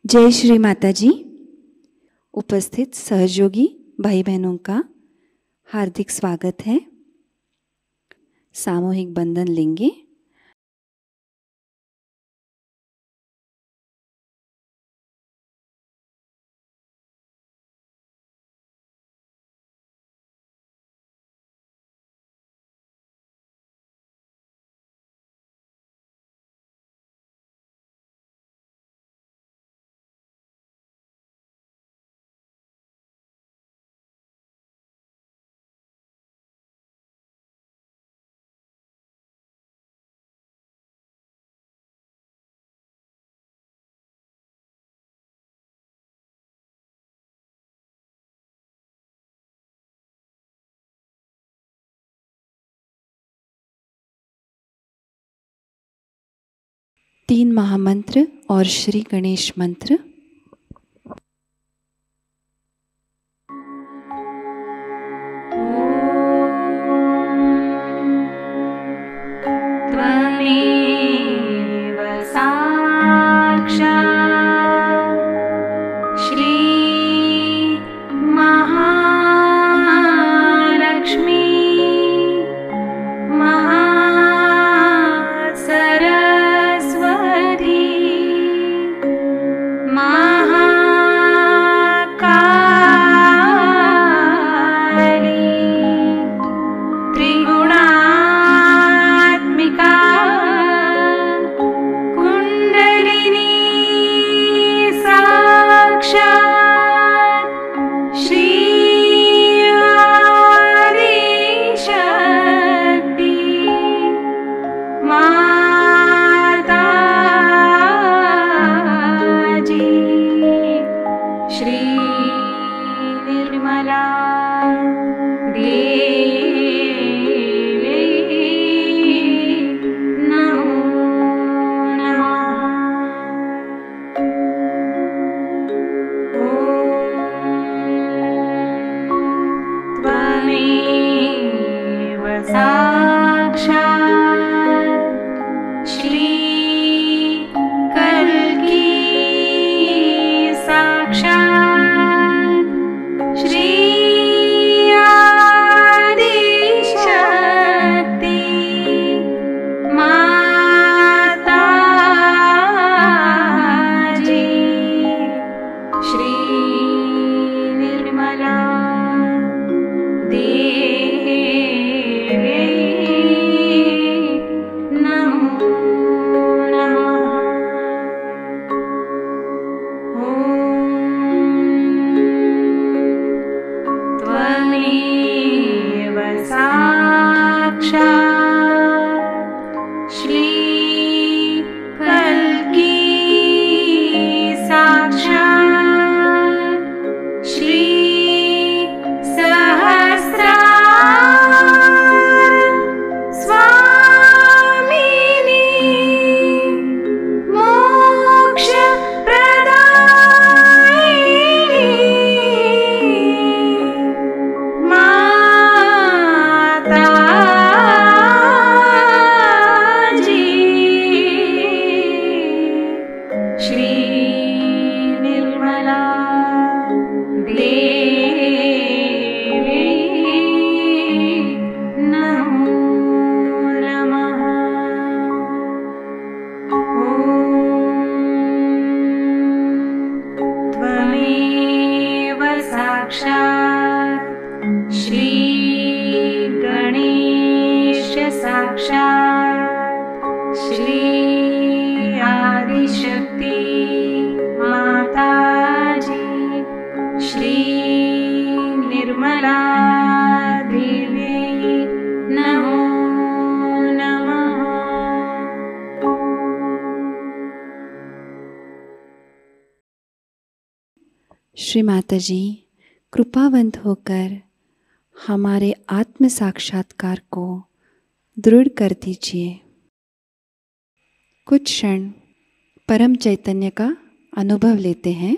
जय श्री माता जी। उपस्थित सहयोगी भाई बहनों का हार्दिक स्वागत है। सामूहिक बंधन लेंगे। तीन महामंत्र और श्री गणेश मंत्र। त्वमेव साक्षात् श्री महालक्ष्मी महासरस्वती महाकाली त्रिगुणात्मिका कुंडलिनी साक्षात् श्री आदिशक्ति माताजी श्री निर्मला देवी नमो नमः। त्वमेव साक्षात् श्री कल्की साक्षात् श्री आदिशक्ति माताजी श्री निर्मला देवी नमो नमः। त्वमेव साक्षात् श्री कल्की साक्षात् श्री सहस्रार स्वामिनी मोक्ष प्रदायिनी माताजी श्री निर्मला देवी नमो नमः। त्वमेव साक्षात् श्री गणेश साक्षात् श्री आदिशक्ति माताजी श्री निर्मला देवी नमो नमः। श्री माता जी, कृपावंत होकर हमारे आत्म साक्षात्कार को दृढ़ कर दीजिए। कुछ क्षण परम चैतन्य का अनुभव लेते हैं।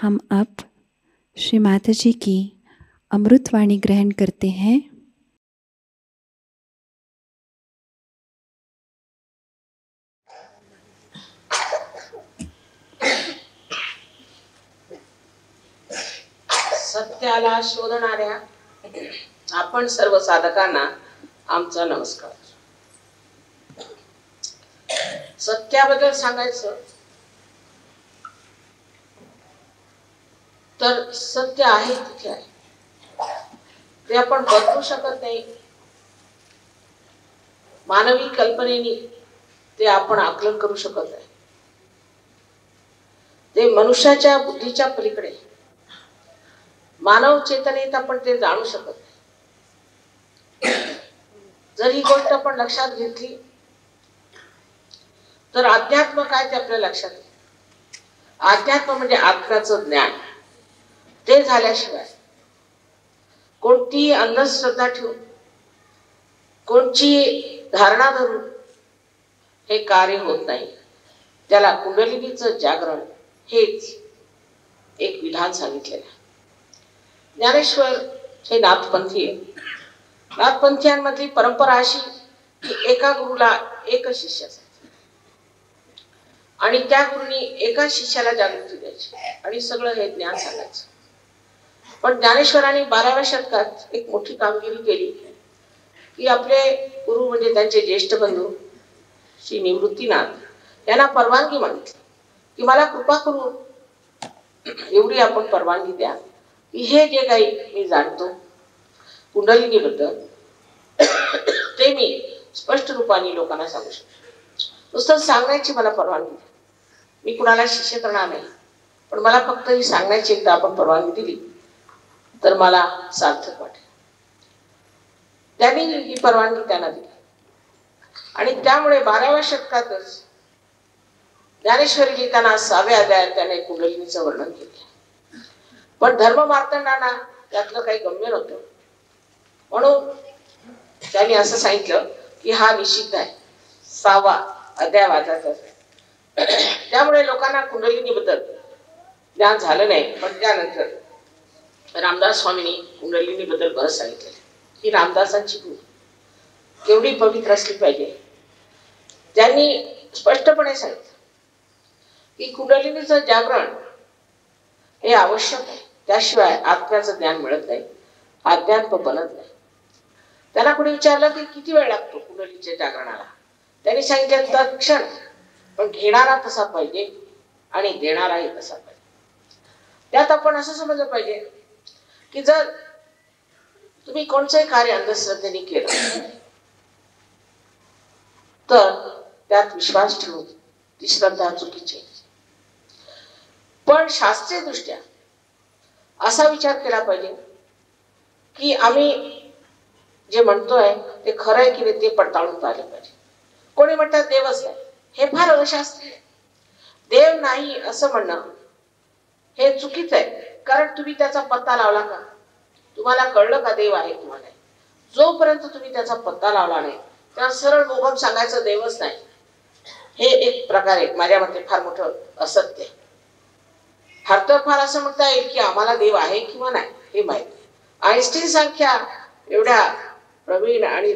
हम अब श्री माता जी की अमृतवाणी ग्रहण करते हैं। सत्याला शोधणाऱ्या आपण सर्व साधकांना आमचा नमस्कार. सत्याबद्दल सांगायचं तर सत्य आहे तिथे आहे, ते आपण बदलू शकत नाही. मानवी कल्पनेने ते आपण आकलन करू शकत नाही. ते मनुष्याच्या बुद्धीच्या पलीकडे, मानव चेतनेत आपण ते जाणू शकत नाही. जर ही गोष्ट आपण लक्षात घेतली तर अध्यात्म काय ते आपल्या लक्षात येईल. अध्यात्म म्हणजे आत्म्याचं ज्ञान. ते झाल्याशिवाय कोणती अंधश्रद्धा ठेवून, कोणची धारणा धरून हे कार्य होत नाही. त्याला कुंडलिनीचं जागरण हेच एक विधान सांगितलेलं आहे. ज्ञानेश्वर हे नाथपंथी आहे. नाथपंथीयांमधली परंपरा अशी की एका गुरुला एकच शिष्य असायचा आणि त्या गुरुनी एका शिष्याला जागृती द्यायची आणि सगळं हे ज्ञान सांगायचं. पण ज्ञानेश्वरांनी 12व्या शतकात एक मोठी कामगिरी केली की आपले गुरु म्हणजे त्यांचे ज्येष्ठ बंधू श्री निवृत्तीनाथ यांना परवानगी मागितली की मला कृपा करून एवढी आपण परवानगी द्या की हे जे काही मी जाणतो कुंडलिनीबद्दल ते मी स्पष्ट रूपाने लोकांना सांगू शकतो. नुसतं सांगण्याची मला परवानगी द्या. मी कुणाला शिष्य करणार नाही, पण मला फक्त ही सांगण्याची एकदा आपण परवानगी दिली तर मला सार्थक वाटेल. त्यांनी ही परवानगी त्यांना दिली आणि त्यामुळे 12व्या शतकातच ज्ञानेश्वरी लिहिताना 6व्या अध्यायात त्याने कुंडलिनीचं वर्णन केले. पण धर्म मार्तंडांना त्यातलं काही गम्य नव्हतं, म्हणून त्यांनी असं सांगितलं की हा निषिद्ध आहे, 6वा अध्याय वाचायचा. त्यामुळे लोकांना कुंडलिनीबद्दल ज्ञान झालं नाही. पण त्यानंतर रामदास स्वामींनी कुंडलिनीबद्दल बरंच सांगितलं की रामदासांची बुद्धी केवढी पवित्र असली पाहिजे. त्यांनी स्पष्टपणे सांगितलं की कुंडलिनीचं जागरण हे आवश्यक आहे, त्याशिवाय आत्म्याचं ज्ञान मिळत नाही, अध्यात्म बनत नाही. त्यांना कोणी विचारलं की किती वेळ लागतो कुंडलिनीच्या जागरणाला. त्यांनी सांगितलं तत्क्षण, पण घेणारा तसा पाहिजे आणि देणाराही तसा पाहिजे. त्यात आपण असं समजलं पाहिजे की जर तुम्ही कोणतंही कार्य अंधश्रद्धेने केलं तर त्यात विश्वास ठेवून ती श्रद्धा चुकीची आहे. पण शास्त्रीय दृष्ट्या असा विचार केला पाहिजे की आम्ही जे म्हणतोय ते खरं आहे की नाही ते पडताळून पाहिलं पाहिजे. कोणी म्हणतात देवच नाही, हे फार अशास्त्रीय. देव नाही असं म्हणणं हे चुकीचं आहे, कारण तुम्ही त्याचा पत्ता लावला का? तुम्हाला कळलं का देव आहे किंवा नाही? जोपर्यंत तुम्ही त्याचा पत्ता लावला नाही तेव्हा सरळ मोगम सांगायचं देवच नाही, हे एक प्रकारे माझ्या मते फार मोठं असत्य. फार असं म्हणता येईल की आम्हाला देव आहे किंवा नाही हे माहिती. आइन्स्टीन सारख्या एवढ्या प्रवीण आणि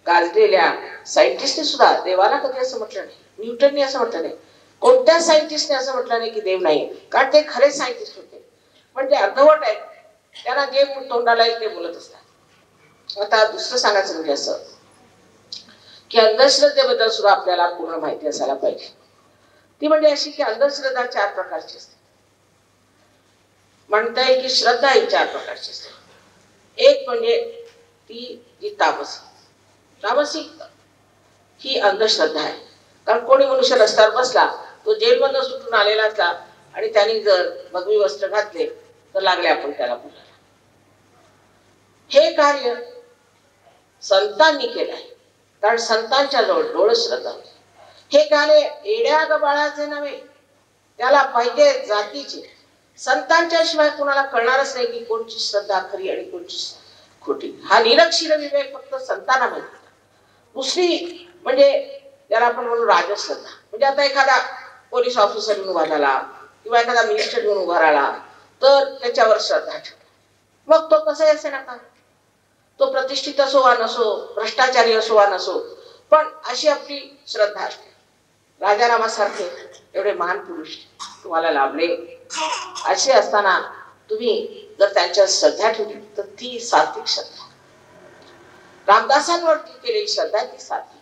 गाजलेल्या सायंटिस्टने सुद्धा देवाला कधी असं म्हटलं नाही. न्यूटनने असं म्हटलं नाही. कोणत्या सायंटिस्टने असं म्हटलं नाही की देव नाही, कारण ते खरे सायंटिस्ट होते. पण ते अर्धवट आहेत, त्यांना जे तोंडाला येईल ते बोलत असतात. आता दुसरं सांगायचं म्हणजे असं की अंधश्रद्धेबद्दल सुद्धा आपल्याला पूर्ण माहिती असायला पाहिजे. ती म्हणजे अशी की अंधश्रद्धा 4 प्रकारची असते. म्हणता येईल की श्रद्धा ही 4 प्रकारची असते. एक म्हणजे ती जी तामसिक ही अंधश्रद्धा आहे. कारण कोणी मनुष्य रस्त्यावर बसला, तो जेलमधून सुटून आलेला असला आणि त्यांनी जर भगवी वस्त्र घातले तर लागले आपण त्याला बोलायला. हे कार्य संतांनी केलं आहे, कारण संतांच्या जवळ डोळ श्रद्धा होती. हे कार्य एड्या गबाळाचे नव्हे, त्याला पाहिजे जातीचे. संतांच्या शिवाय कुणाला कळणारच नाही की कोणची श्रद्धा खरी आणि कोणची खोटी. हा निरक्षीर विवेक फक्त संतांना माहिती. दुसरी म्हणजे त्याला आपण म्हणू राजश्रद्धा. म्हणजे आता एखादा पोलीस ऑफिसर म्हणून उभा झाला किंवा एखादा मिनिस्टर म्हणून उभा राहिला तर त्याच्यावर श्रद्धा ठेवली. मग तो कसाही असे नका, तो प्रतिष्ठित असो वा नसो, भ्रष्टाचारी असो वा नसो, पण अशी आपली श्रद्धा असते. राजारामासारखे एवढे महान पुरुष तुम्हाला लाभले, असे असताना तुम्ही जर त्यांच्या श्रद्धा ठेवली तर ती सात्विक श्रद्धा. रामदासांवरती केलेली श्रद्धा ती सात्विक.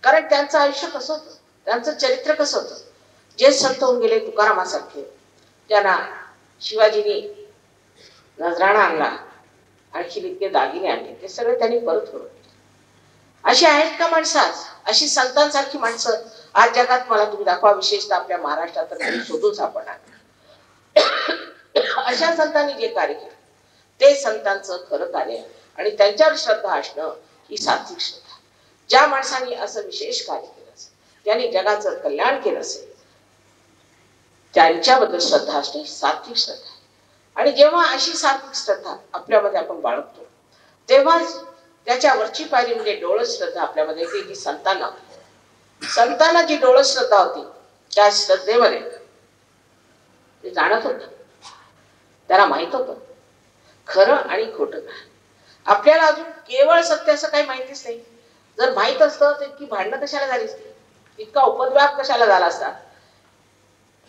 कारण त्यांचं आयुष्य कसं होतं, त्यांचं चरित्र कसं होतं. जे संत होऊन गेले तुकारामासारखे, त्यांना शिवाजीने नजराणा आणला, आणखी इतके दागिने आणले, ते सगळे त्यांनी परत करून. अशी आहेत का माणसं आज? अशी संतांसारखी माणसं आज जगात मला तुम्ही दाखवा, विशेषतः आपल्या महाराष्ट्रात तर शोधून सापडणार. अशा संतांनी जे कार्य केलं ते संतांचं खरं कार्य, आणि त्यांच्यावर श्रद्धा असणं ही सात्विक श्रद्धा. ज्या माणसांनी असं विशेष कार्य केलं असेल, त्यांनी जगाचं कल्याण केलं असेल, त्यांच्याबद्दल श्रद्धा असणे ही सात्विक श्रद्धा. आणि जेव्हा अशी सात्विक श्रद्धा आपल्यामध्ये आपण बाळगतो तेव्हाच त्याच्यावरची पायरी म्हणजे डोळस श्रद्धा आपल्यामध्ये येते, जी संतांना होती. संतांना जी डोळस श्रद्धा होती त्या श्रद्धेमध्ये ते जाणत होत, त्याला माहित होतं खरं आणि खोटं काय. आपल्याला अजून केवळ सत्य असं काही माहितीच नाही. जर माहित असतं तर इतकी भांडणं कशाला झाली असती, इतका उपद्व्याप कशाला झाला असता.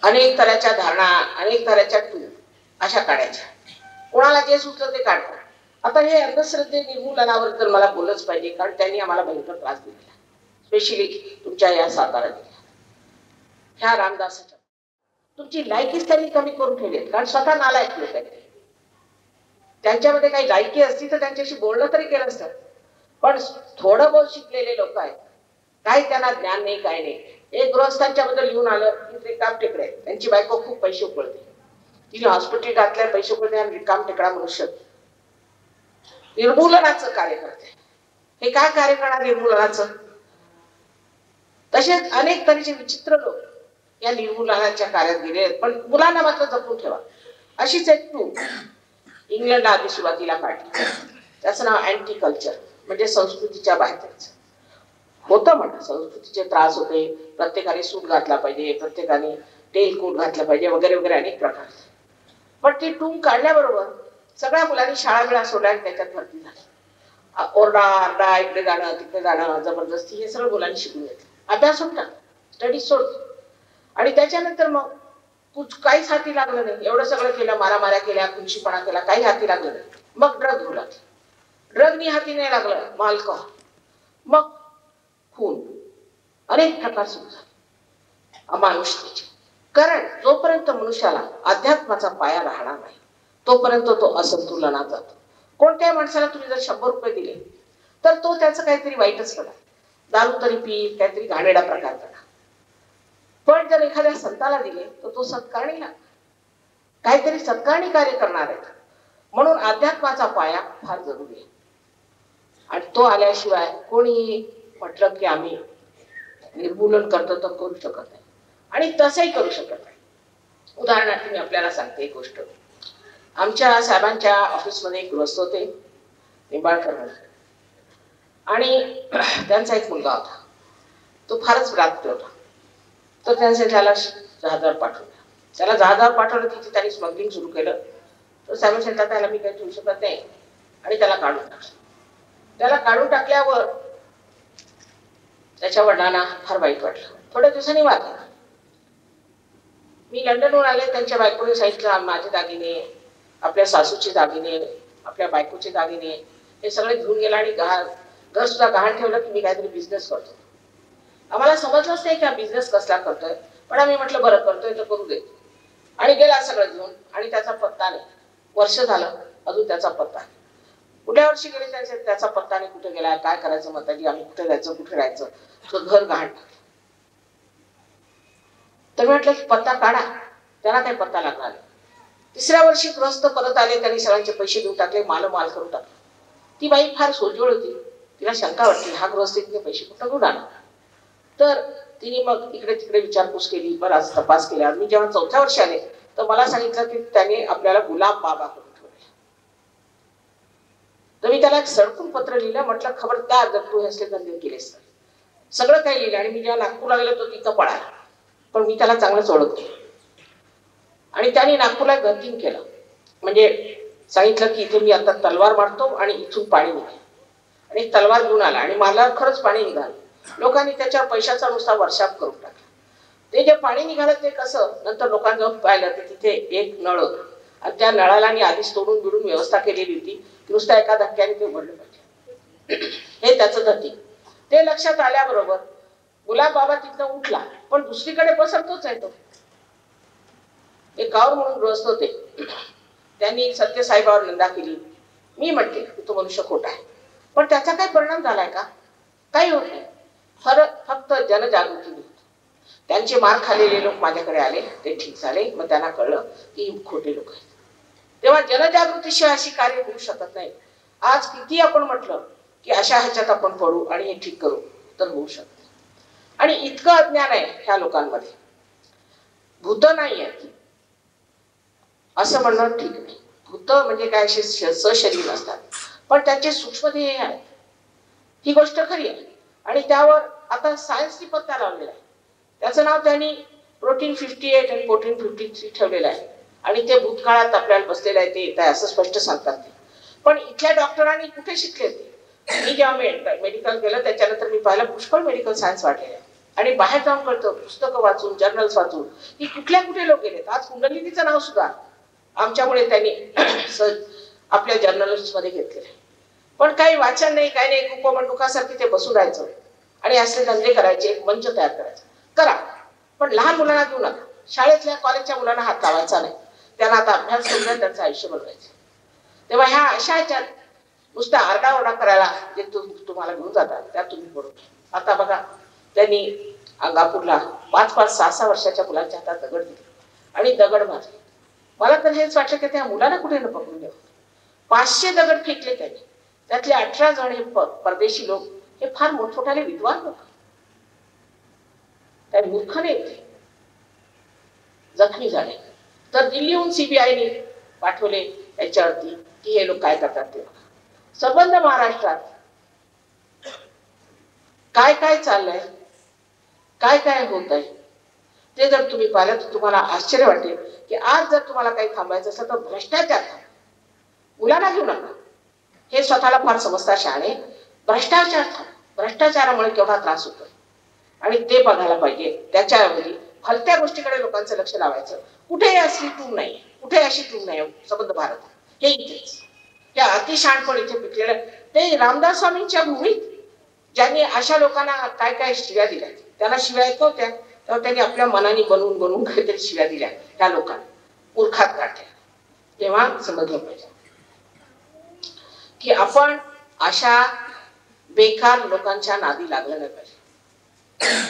अनेक तऱ्हाच्या धारणा, अनेक तऱ्हाच्या अशा काढायच्या, कोणाला जे सुचलं ते काढतात. आता हे अंधश्रद्धे निर्मूलनावर तर मला बोललंच पाहिजे, कारण त्यांनी आम्हाला भयंकर त्रास दिलेला, स्पेशली तुमच्या या सातारा जिल्ह्यात. ह्या रामदासाच्या तुमची लायकीच त्यांनी कमी करून ठेवली, कारण स्वतः नालायक लोक आहेत. त्यांच्यामध्ये काही लायकी असती तर त्यांच्याशी बोलणं तरी केलं असतं, पण थोडं बहुत शिकलेले लोक आहेत, काही त्यांना ज्ञान नाही, काही नाही. एक गृहस्थांच्या बद्दल लिहून आलं की रिकाम टेकडे, त्यांची बायको खूप पैसे उकळते, तिने हॉस्पिटल घातल्या, पैसे उकळते आणि रिकाम टेकडा मनुष्य निर्मूलनाचं कार्य करते. हे काय कार्य करणार निर्मूलनाचं? तसेच अनेक तऱ्हेचे विचित्र लोक या निर्मूलनाच्या कार्यात गेले आहेत, पण मुलांना मात्र जपून ठेवा. अशीच एक टू इंग्लंडला आधी सुरुवातीला काढली, त्याचं नाव अँटी कल्चर, म्हणजे संस्कृतीच्या बाहेर जायचं होतं. म्हणा संस्कृतीचे त्रास होते, प्रत्येकाने सूट घातला पाहिजे, प्रत्येकाने टेल कोट घातला पाहिजे, वगैरे वगैरे अनेक प्रकार. पण ती टूम काढल्याबरोबर सगळ्या मुलांनी शाळा बिळा सोडल्या आणि त्याच्यात भरती झाली. ओरडा आरडा, इकडे जाणं तिकडे जाणं, जबरदस्ती, हे सगळं मुलांनी शिकून घेतलं. अभ्यास सोडला, स्टडी सोड. आणि त्याच्यानंतर मग काहीच हाती लागलं नाही. एवढं सगळं केलं, मारामाऱ्या केल्या, खुंशीपणा केला, काही हाती लागलं नाही. मग ड्रग घेऊ लागले, ड्रगनी हाती नाही लागलं, अल्कोहोल, मग खून, अनेक प्रकार सुरू झाले अमानुषतेचे. कारण जोपर्यंत मनुष्याला अध्यात्माचा पाया राहणार नाही तोपर्यंत तो असंतुलनात जातो. कोणत्याही माणसाला तुम्ही जर 100 रुपये दिले तर तो त्याचं काहीतरी वाईटच करणार, दारू तरी पी, काहीतरी घाणेरडा प्रकार करणार. पण जर एखाद्या संताला दिले तर तो सत्कारणी लागणार, काहीतरी सत्कारणी कार्य करणार आहे. म्हणून अध्यात्माचा पाया फार जरुरी आहे, आणि तो आल्याशिवाय कोणी म्हटलं की आम्ही निर्मूलन करतो तर करू शकत नाही, आणि तसंही करू शकत नाही. उदाहरणार्थ मी आपल्याला सांगते एक गोष्ट. आमच्या साहेबांच्या ऑफिसमध्ये एक गृहस्थ होते, निंबाळकर, आणि त्यांचा एक मुलगा होता, तो फारच रात्री होता. तर त्यांनी त्याला जहाजावर पाठवलं. त्याला जहाजावर पाठवलं तिथे त्यांनी स्मगलिंग सुरू केलं. तर साहेब सांगतात त्याला मी काही ठेवू शकत नाही, आणि त्याला काढून टाकलं. त्याला काढून टाकल्यावर त्याच्या वडिलांना फार वाईट वाटलं. थोड्या दिवसांनी वाटलं, मी लंडनहून आले, त्यांच्या बायकोने सांगितलं माझे दागिने, आपल्या सासूचे दागिने, आपल्या बायकोचे दागिने हे सगळे घेऊन गेला, आणि घर सुद्धा गहाण ठेवलं की मी काहीतरी बिझनेस करतो. आम्हाला समजलंच नाही की हा बिझनेस कसला करतोय, पण आम्ही म्हटलं बरं करतोय तर करू दे. आणि गेला सगळं घेऊन, आणि त्याचा पत्ता नाही. वर्ष झालं अजून त्याचा पत्ता नाही. कुठल्या वर्षी गेले त्याचा पत्ता नाही, कुठे गेला, काय करायचं, म्हणतात आम्ही कुठे जायचं, कुठे राहायचं, तो घर गहाण टाकलं. तर म्हटलं की पत्ता काढा, त्याला काही पत्ता लागणार नाही. 3ऱ्या वर्षी गृहस्थ परत आले, त्यांनी सगळ्यांचे पैसे देऊन टाकले, माल करून टाकले. ती बाई फार सोज्वळ होती. तिला शंका वाटली, हा गृहस्थ इतके पैसे कुठं घेऊन आला. तर तिने मग इकडे तिकडे विचारपूस केली, बराच तपास केला. मी जेव्हा 4थ्या वर्षी आले तर मला सांगितलं की त्याने आपल्याला गुलाब बाबा करून ठेवले. तर मी त्याला एक सडकून पत्र लिहिलं. म्हटलं खबरदार जर तू असले धंदे केलेस तर. सगळं काही लिहिलं. आणि मी जेव्हा नागपूरला गेलो तो तिथं पळाला, पण मी त्याला चांगलंच ओळखते. आणि त्याने नागपूरला गंतीन केलं. म्हणजे सांगितलं की इथे मी आता तलवार मारतो आणि इथून पाणी निघेल. आणि तलवार घेऊन आला आणि मला खरंच पाणी निघालं. लोकांनी त्याच्यावर पैशाचा नुसता वर्षाप करून टाकला. ते जे पाणी निघालं ते कसं, नंतर लोकांनी जाऊन पाहिलं तर तिथे एक नळ होतं. आणि त्या नळाला मी आधीच तोडून बिडून व्यवस्था केलेली होती की नुसता एका धक्क्याने ते उघडलं पाहिजे. हे त्याचं धती. ते लक्षात आल्याबरोबर गुलाब बाबा तिथं उठला, पण दुसरीकडे पसरतोच आहे तो. एक गाव म्हणून गृहस्थ होते. त्यांनी सत्यसाईबावर निंदा केली. मी म्हणते की तो मनुष्य खोटा आहे, पण त्याचा काही परिणाम झालाय का? काही होत नाही. फक्त जनजागृती होती. त्यांचे मार खाल्लेले लोक माझ्याकडे आले, ते ठीक झाले. मग त्यांना कळलं की खोटे लोक आहेत. तेव्हा जनजागृतीशिवाय अशी कार्य होऊ शकत नाही. आज किती आपण म्हटलं की अशा ह्याच्यात आपण पडू आणि हे ठीक करू, तर होऊ शकत नाही. आणि इतकं अज्ञान आहे ह्या लोकांमध्ये. भूत नाही आहेत असं म्हणणं ठीक नाही. भूत म्हणजे काय, असे सशरीर असतात, पण त्यांचे सूक्ष्म ध्येय आहेत. ही गोष्ट खरी आहे. आणि त्यावर आता सायन्सनी पत्ता लावलेला आहे. त्याचं नाव त्यांनी प्रोटीन 58 आणि प्रोटीन 53 ठेवलेलं आहे. आणि ते भूतकाळात आपल्याला बसलेलं आहे, ते येत आहे असं स्पष्ट सांगतात ते. पण इथल्या डॉक्टरांनी कुठे शिकले ते? मी जेव्हा मेडिकल केलं त्याच्यानंतर मी पाहिलं पुष्कळ मेडिकल सायन्स वाढलेलं आहे. आणि बाहेर जाऊन कळतं, पुस्तकं वाचून, जर्नल्स वाचून, की कुठल्या कुठे लोक गेलेत. आज कुंडलिनीचं नाव सुद्धा आमच्यामुळे त्यांनी आपल्या जर्नल्स मध्ये घेतलेलं आहे. पण काही वाचन नाही, काही नाही. कुपमंडुकासारखी ते बसून राहायचं आणि असले धंदे करायचे, एक मंच तयार करायचा. करा, पण लहान मुलांना घेऊ नका. शाळेतल्या कॉलेजच्या मुलांना हात लावायचा नाही. त्यांना आता अभ्यास करून त्यांचं आयुष्य बनवायचं. तेव्हा ह्या अशा ह्याच्यात नुसता आरडाओरडा करायला जे तुम्हाला घेऊन जातात त्यात तुम्ही पडू. आता बघा, त्यांनी अंगापूरला 5-5, 6-6 वर्षाच्या मुलांच्या हातात दगड दिले आणि दगड मारले. मला तर हेच वाटलं की त्या मुलाला कुठे न पकडून द्यावं. 500 दगड फेकले त्यांनी. त्यातले 18 जण हे परदेशी लोक, हे फार मोठमोठाले विद्वान लोक, काही मूर्ख नाही, जखमी झाले. तर दिल्लीहून CBIने पाठवले याच्यावरती की हे लोक काय करतात ते. संबंध महाराष्ट्रात काय काय चाललंय, काय काय होत आहे ते जर तुम्ही पाहिलं तर तुम्हाला आश्चर्य वाटेल की आज जर तुम्हाला काही थांबायचं असेल तर भ्रष्टाचार थांबा. मुलांना घेऊ नका. हे स्वतःला फार समजता शहाणे. भ्रष्टाचार थांबा. भ्रष्टाचारामुळे केवढा त्रास होतो आणि ते बघायला पाहिजे. त्याच्याऐवजी भलत्या गोष्टीकडे लोकांचं लक्ष लावायचं. कुठेही असली टूम नाही, कुठे अशी टूम नाही. संबंध भारत हे इथेच, हे अतिशहाणपण इथे पिकलेलं. ते रामदास स्वामींच्या भूमीत ज्यांनी अशा लोकांना काय काय शिव्या दिल्या, त्यांना शिव्या येत नव्हत्या, तेव्हा त्यांनी आपल्या मनाने बनवून बनवून काहीतरी शिव्या दिल्या त्या लोकांना, मूर्खात काढल्या. तेव्हा समजलं पाहिजे की आपण अशा बेकार लोकांच्या नादी लागलं नाही पाहिजे.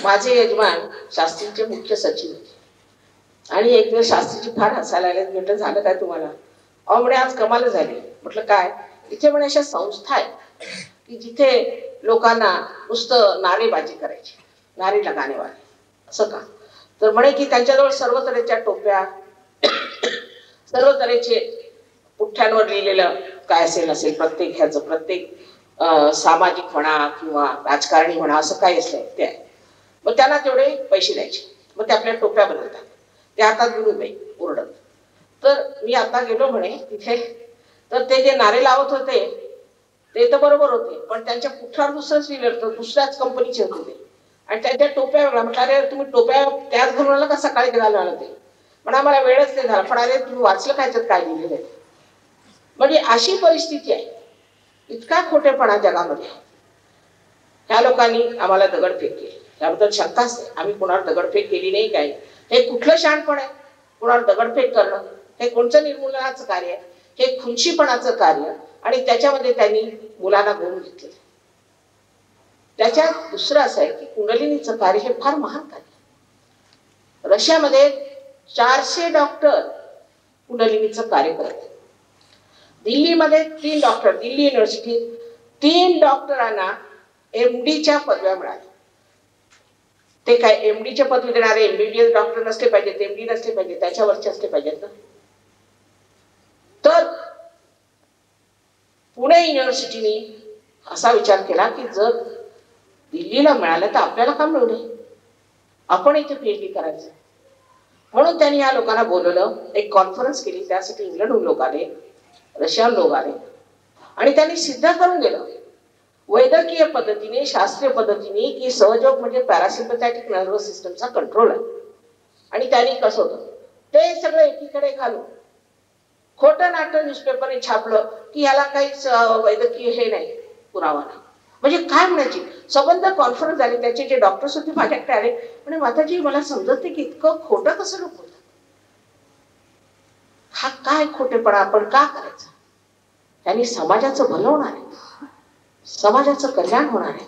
माझे यजमान शास्त्रीचे मुख्य सचिव होते आणि एक दिवस शास्त्रीची फार हसायला आले. म्हटलं झालं काय तुम्हाला? अहो म्हणे आज कमाल झाली. म्हटलं काय? इथे म्हणे अशा संस्था आहेत की जिथे लोकांना नुसतं नारेबाजी करायची, नारेला गाणेवाले. असं का? तर म्हणे की त्यांच्याजवळ सर्व तऱ्हेच्या टोप्या, सर्व तऱ्हेचे पुठ्ठ्यांवर लिहिलेलं काय असेल नसेल, प्रत्येक ह्याचं, प्रत्येक सामाजिक म्हणा किंवा राजकारणी म्हणा असं काही असलं ते आहे. मग त्यांना तेवढे पैसे द्यायचे. मग ते आपल्या टोप्या बनवतात, ते हातात घेऊन बाई ओरडत. तर मी आता गेलो म्हणे तिथे, तर ते जे नारे लावत होते ते तर बरोबर होते, पण त्यांच्या पुठ्ठ्यावर दुसरंच लिहिलं होतं, दुसऱ्याच कंपनीचे होते ते. आणि त्यांच्या टोप्या वेगळ्या. म्हटलं अरे तुम्ही टोप्या त्याच घालून आला का सकाळी घालून आला? ते म्हणा मला वेळच नाही झाला. पण अरे तुम्ही वाचलं काय त्यात काय लिहिलेलं आहे? म्हणजे अशी परिस्थिती आहे. इतका खोटेपणा जगामध्ये. ह्या लोकांनी आम्हाला दगडफेक केली, त्याबद्दल शंकाच नाही. आम्ही कुणावर दगडफेक केली नाही. काय हे कुठलं शहाणपण आहे? कुणावर दगडफेक करणं हे कोणतं निर्मूलनाचं कार्य आहे? हे खुनशीपणाचं कार्य. आणि त्याच्यामध्ये त्यांनी मुलांना घेऊन घेतले. त्याच्यात दुसरं असं आहे की कुंडलिनीचं कार्य हे फार महान कार्य. रशियामध्ये 400 डॉक्टर कुंडलिनीचं कार्य करतात. दिल्लीमध्ये 3 डॉक्टर, दिल्ली युनिव्हर्सिटीत 3 डॉक्टरांना MDच्या पदव्या मिळाल्या. ते काय MDच्या पदवी देणारे MBBS डॉक्टर नसले पाहिजेत, MD नसले पाहिजे, त्याच्यावरचे असले पाहिजेत ना. तर पुणे युनिव्हर्सिटीने असा विचार केला की जर दिल्लीला मिळालं तर आपल्याला का मिळू नये, आपण इथे PhD करायचं. म्हणून त्यांनी या लोकांना बोलवलं, एक कॉन्फरन्स केली. त्यासाठी इंग्लंडहून लोक आले, रशियन लोक आले आणि त्यांनी सिद्ध करून दिलं वैद्यकीय पद्धतीने, शास्त्रीय पद्धतीने की सहयोग म्हणजे पॅरासिम्पॅथॅटिक नर्वस सिस्टमचा कंट्रोल आहे. आणि त्यांनी कसं होतं ते सगळं एकीकडे घालून खोटं नाटक न्यूजपेपरने छापलं की याला काहीच वैद्यकीय हे नाही, पुरावा नाही. म्हणजे काय म्हणायची संबंध कॉन्फरन्स झाली. त्याचे जे डॉक्टर्स होते माझ्याकडे आले म्हणजे माताजी मला समजत नाही की इतकं खोटं कसं लोक बोलतात, हा काय खोटेपणा, आपण का करायचा. त्यांनी समाजाचं भलं होणार आहे, समाजाचं कल्याण होणार आहे.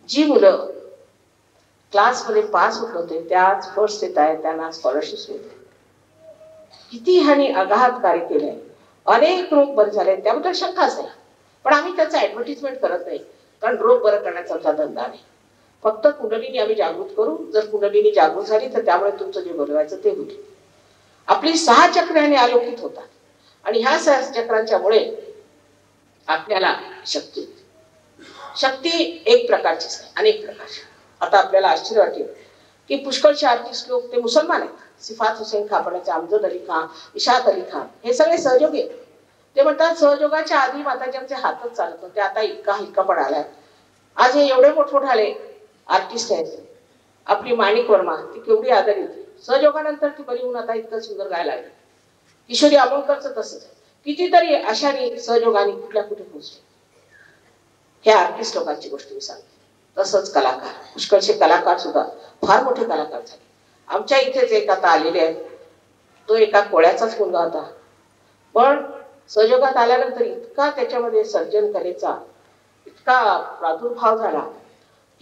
जी मुलं क्लासमध्ये पास होत होते त्याच फर्स्ट येत आहे, त्यांना स्कॉलरशिप मिळते. किती ह्याने अगाध कार्य केलंय, अनेक रोग बरे झाले, त्याबद्दल शंकाच नाही. पण आम्ही त्याचं ऍडव्हर्टिजमेंट करत नाही, कारण रोग बरं करण्याचा आमचा धंदा नाही. फक्त कुंडलीनी आम्ही जागृत करू. जर कुंडलीनी जागृत झाली तर त्यामुळे तुमचं जे बोलवायचं ते होईल. आपली 6 चक्राने आलोकित होतात आणि ह्या 6 चक्रांच्यामुळे आपल्याला शक्ती, शक्ती एक प्रकारचीच नाही, अनेक प्रकारची. आता आपल्याला आश्चर्य वाटेल की पुष्कळचे आर्टिस्ट लोक ते मुसलमान आहेत. सिफात हुसेन खापडाचे, अमजद अली खान, इशात अली खान हे सगळे सहयोगी आहेत. ते म्हणतात सहयोगाच्या आधी माताजी आमचे हातच चालत नव्हते, आता इतका हिलकापण आलाय. आज हे एवढे मोठमोठाले आर्टिस्ट आहेत. आपली माणिक वर्मा ती केवढी आदरित, सहयोगानंतर ती बरी होऊन आता इतकं सुंदर गायला लागली. किशोरी आमोणकरचं तसंच आहे. कितीतरी अशाने सहयोगाने कुठल्या कुठे पोहोचले. हे आर्टिस्ट लोकांची गोष्ट मी सांगते. तसंच कलाकार, पुष्कळचे कलाकार सुद्धा फार मोठे कलाकार झाले. आमच्या इथेच एक आता आलेले आहेत, तो एका कोळ्याचाच मुलगा होता, पण सहयोगात आल्यानंतर इतका त्याच्यामध्ये सर्जन कलेचा इतका प्रादुर्भाव झाला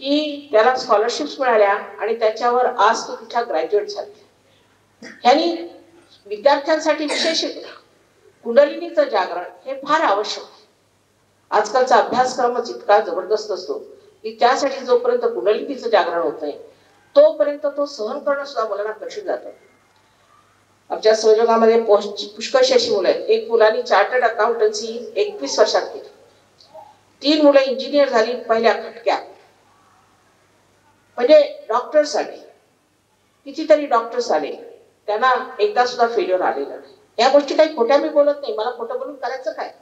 की त्याला स्कॉलरशिप्स मिळाल्या आणि त्याच्यावर आज तो तिथला ग्रॅज्युएट झाला. ह्यांनी विद्यार्थ्यांसाठी विशेष कुंडलिनीचं जागरण हे फार आवश्यक आहे. आजकालचा अभ्यासक्रमच इतका जबरदस्त असतो की त्यासाठी जोपर्यंत कुंडलिनीचं जागरण होत नाही तोपर्यंत तो सहन करणं सुद्धा मुलांना कठीण जातं. आमच्या सहयोगामध्ये पुष्कळशी अशी मुलं आहेत. एक मुलांनी चार्टर्ड अकाउंटन्सी 21 वर्षात केली. 3 मुलं इंजिनियर झाली पहिल्या खटक्यात. म्हणजे डॉक्टर्स आले, कितीतरी डॉक्टर्स आले, त्यांना एकदा सुद्धा फेल्युअर आलेलं नाही. या गोष्टी काही खोट्या मी बोलत नाही, मला खोटं बोलून करायचं काय.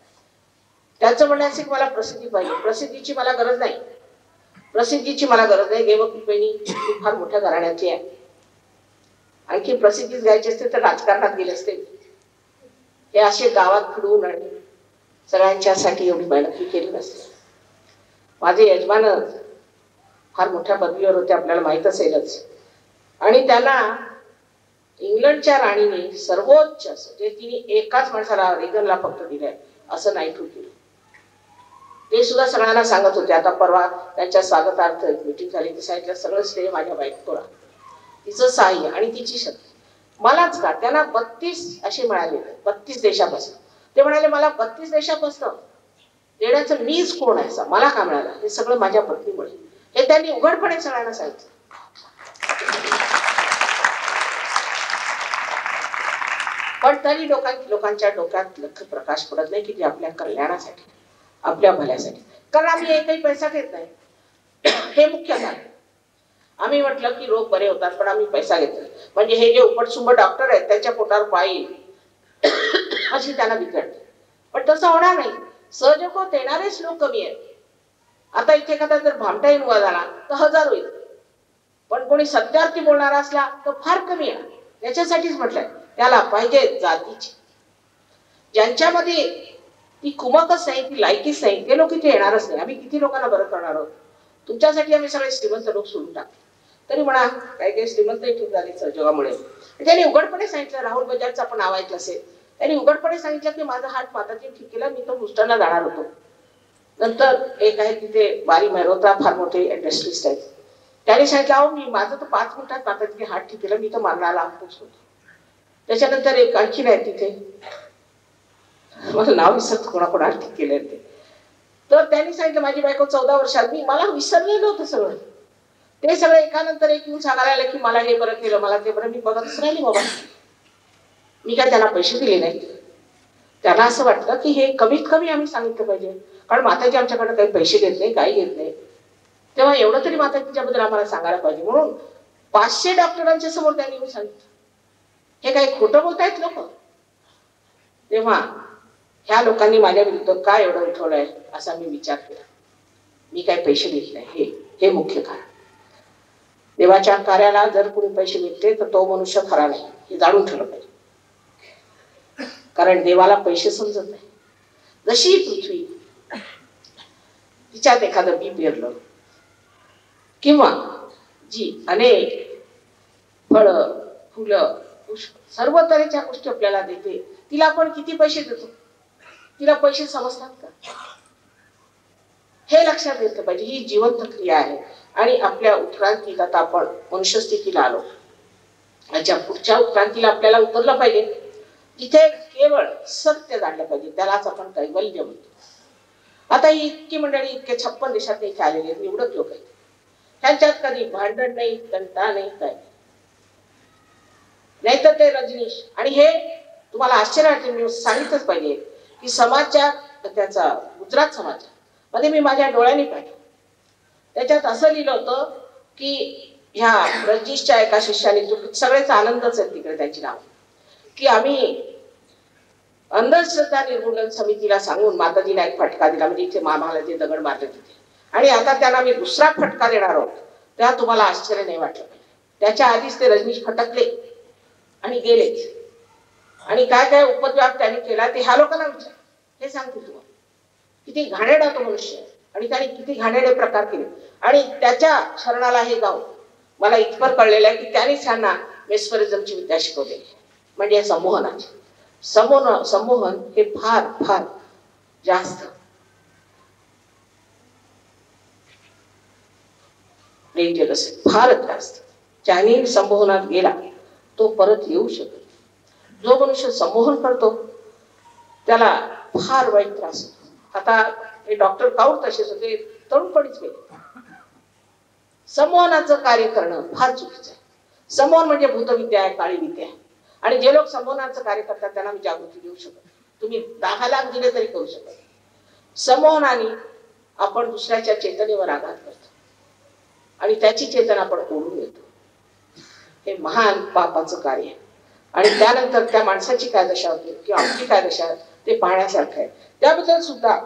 त्याचं म्हणण्याचं की मला प्रसिद्धी पाहिजे, प्रसिद्धीची मला गरज नाही, प्रसिद्धीची मला गरज नाही. देवकृपेनी मी फार मोठ्या घराण्याची आहे. आणखी प्रसिद्धीच घ्यायची असते तर राजकारणात गेले असते. हे असे गावात फिरवून आणि सगळ्यांच्यासाठी एवढी मेहनत केली नसते. माझे यजमान फार मोठ्या पदवीवर होते, आपल्याला माहित असेलच. आणि त्यांना इंग्लंडच्या राणीने सर्वोच्च असं जे तिने एकाच माणसाला, रेगनला फक्त दिलंय असं नाईटहूड केलं. ते सुद्धा सगळ्यांना सांगत होते. आता परवा त्यांच्या स्वागतार्थ मीटिंग झाली, ते सांगितलं सगळं श्रेय माझ्या बायकोला, तिचं सहाय्य आणि तिची शक्ती. मलाच का, त्यांना 32 असे मिळाले, 32 देशापासून. ते म्हणाले मला 32 देशापासून देण्याचं मीच कोण आहे, मला का मिळालं, हे सगळं माझ्या पत्नीमुळे. हे त्यांनी उघडपणे सगळ्यांना सांगितलं. पण तरी लोकांच्या डोक्यात लख प्रकाश पडत नाही की ते आपल्या कल्याणासाठी, आपल्या भल्यासाठी. कारण आम्ही एकही पैसा घेत नाही, हे मुख्य कारण. आम्ही म्हटलं की रोग बरे होतात पण आम्ही पैसा घेतो, म्हणजे हे जे उपटसुंब डॉक्टर आहेत त्यांच्या पोटावर पायी अशी त्यांना बिघडते. पण तसं होणार नाही. सहयोग देणारेच लोक कमी आहेत. आता इथे एखादा जर भामटाही उभा झाला तर 1000 होईल, पण कोणी सत्यार्थी बोलणारा असला तर फार कमी आहे. त्याच्यासाठीच म्हटलंय त्याला पाहिजे जातीची, ज्यांच्यामध्ये ती कुमकच नाही, ती लायकीच नाही, ते लोक इथे येणारच नाही. आम्ही किती लोकांना बरं करणार आहोत. तुमच्यासाठी आम्ही सगळे श्रीमंत लोक सोडून टाकले. तरी म्हणा काही काही श्रीमंत इथून झाले सहयोगामुळे. त्यांनी उघडपणे सांगितलं, राहुल बजाजचं आपण नाव ऐकलं असेल, त्यांनी उघडपणे सांगितलं की माझा हात माताजी ठीक केला, मी तो बुस्टरला जाणार होतो. नंतर एक आहे तिथे बारी मेहरोत्रा, फार मोठे इंडस्ट्रिस्ट आहेत, त्यांनी सांगितलं अहो मी माझं तर 5 मिनिटात माताजी हात ठीक केला, मी तर मारणारा होतो. त्याच्यानंतर एक आणखीन आहे तिथे मला नाव विसरत कोणाकोणा ठीक केले ते. तर त्यांनी सांगितलं माझी बायको 14 वर्षात, मला विसरलेलं होतं सगळं. ते सगळं एकानंतर एक येऊन सांगायला आलं की मला हे बरं केलं, मला ते बरं. मी बघतच राहिली बाबा. मी काय त्यांना पैसे दिले नाही. त्यांना असं वाटलं की हे कमीत कमी आम्ही सांगितलं पाहिजे, कारण माताजी आमच्याकडे काही पैसे घेत नाही, काही घेत नाही. तेव्हा एवढं तरी माताजीच्याबद्दल आम्हाला सांगायला पाहिजे. म्हणून 500 डॉक्टरांच्या समोर त्यांनी येऊन सांगितलं. हे काही खोटं बोलतायत लोक. तेव्हा ह्या लोकांनी माझ्या विरुद्ध काय एवढं उठवलंय असा मी विचार केला. मी काय पैसे देत नाही, हे मुख्य कारण. देवाच्या कार्याला जर कोणी पैसे देते तर तो मनुष्य खरा नाही, हे जाणून ठेवलं पाहिजे. कारण देवाला पैसे समजत नाही. जशी पृथ्वी तिच्यात एखादं बी पेरलं किंवा जी अनेक फळं फुलं सर्व तऱ्हेच्या गोष्टी आपल्याला देते, तिला आपण किती पैसे देतो? तिला पैसे समजतात का? हे लक्षात घेतलं पाहिजे. ही जिवंत क्रिया आहे आणि आपल्या उत्क्रांतीत आता आपण मनुष्य स्थितीला आलो. याच्या पुढच्या उत्क्रांतीला आपल्याला उतरलं पाहिजे, जिथे केवळ सत्य जाणलं पाहिजे. त्यालाच आपण कैवल्य म्हणतो. आता ही इतकी मंडळी इतके 56 देशात इथे आलेले आहेत, निवडक लोक आहेत. ह्यांच्यात कधी भांडण नाही, तंटा नाही, काय नाही. तर ते रजनीश आणि हे तुम्हाला आश्चर्य वाटेल, मी सांगितलंच पाहिजे की समाजच्या त्याचा गुजरात समाज मध्ये मी माझ्या डोळ्यांनी पाहिलं. त्याच्यात असं लिहिलं होतं की ह्या रजनीशच्या एका शिष्याने, सगळेच आनंदच आहेत तिकडे त्यांची नाव, की आम्ही अंधश्रद्धा निर्मूलन समितीला सांगून माताजीला एक फटका दिला, म्हणजे इथे मामाला जे दगड मारले तिथे, आणि आता त्यांना मी दुसरा फटका देणार आहोत. तेव्हा तुम्हाला आश्चर्य नाही वाटलं. त्याच्या आधीच ते रजनीश फटकले आणि गेलेच. आणि काय काय उपद्व्याप त्यांनी केला ते ह्या लोकांना विचार. हे सांगते तुम्हाला किती घाणेरडा तो मनुष्य आहे आणि त्याने किती घाणेरडे प्रकार केले. आणि त्याच्या शरणाला हे गाव मला इतपर कळलेलं आहे की त्यानेच ह्यांना मेस्मरिझमची विद्या शिकवलेली, म्हणजे संमोहनाची. संमोहन हे फार फार जास्त डेंजरस आहे, फारच जास्त. ज्याने संमोहनात गेला तो परत येऊ शकत. जो मनुष्य संमोहन करतो त्याला फार वाईट त्रास होतो. आता हे डॉक्टर काऊर तसेच होते, तरुणपणीच गेले. संमोहनाचं कार्य करणं फार चुकीचं आहे. संमोहन म्हणजे भूतविद्या आहे, काळी विद्या आहे. आणि जे लोक संमोहनाचं कार्य करतात त्यांना मी जागृती देऊ शकत. तुम्ही 10 लाख दिले तरी करू शकत. संमोहनाने आपण दुसऱ्याच्या चेतनेवर आघात करतो आणि त्याची चेतना आपण ओढून घेतो. हे महान पापाचं कार्य आहे. आणि त्यानंतर त्या माणसाची काय दशा होते किंवा आमची काय दशा ते पाहण्यासारखं आहे. त्याबद्दल सुद्धा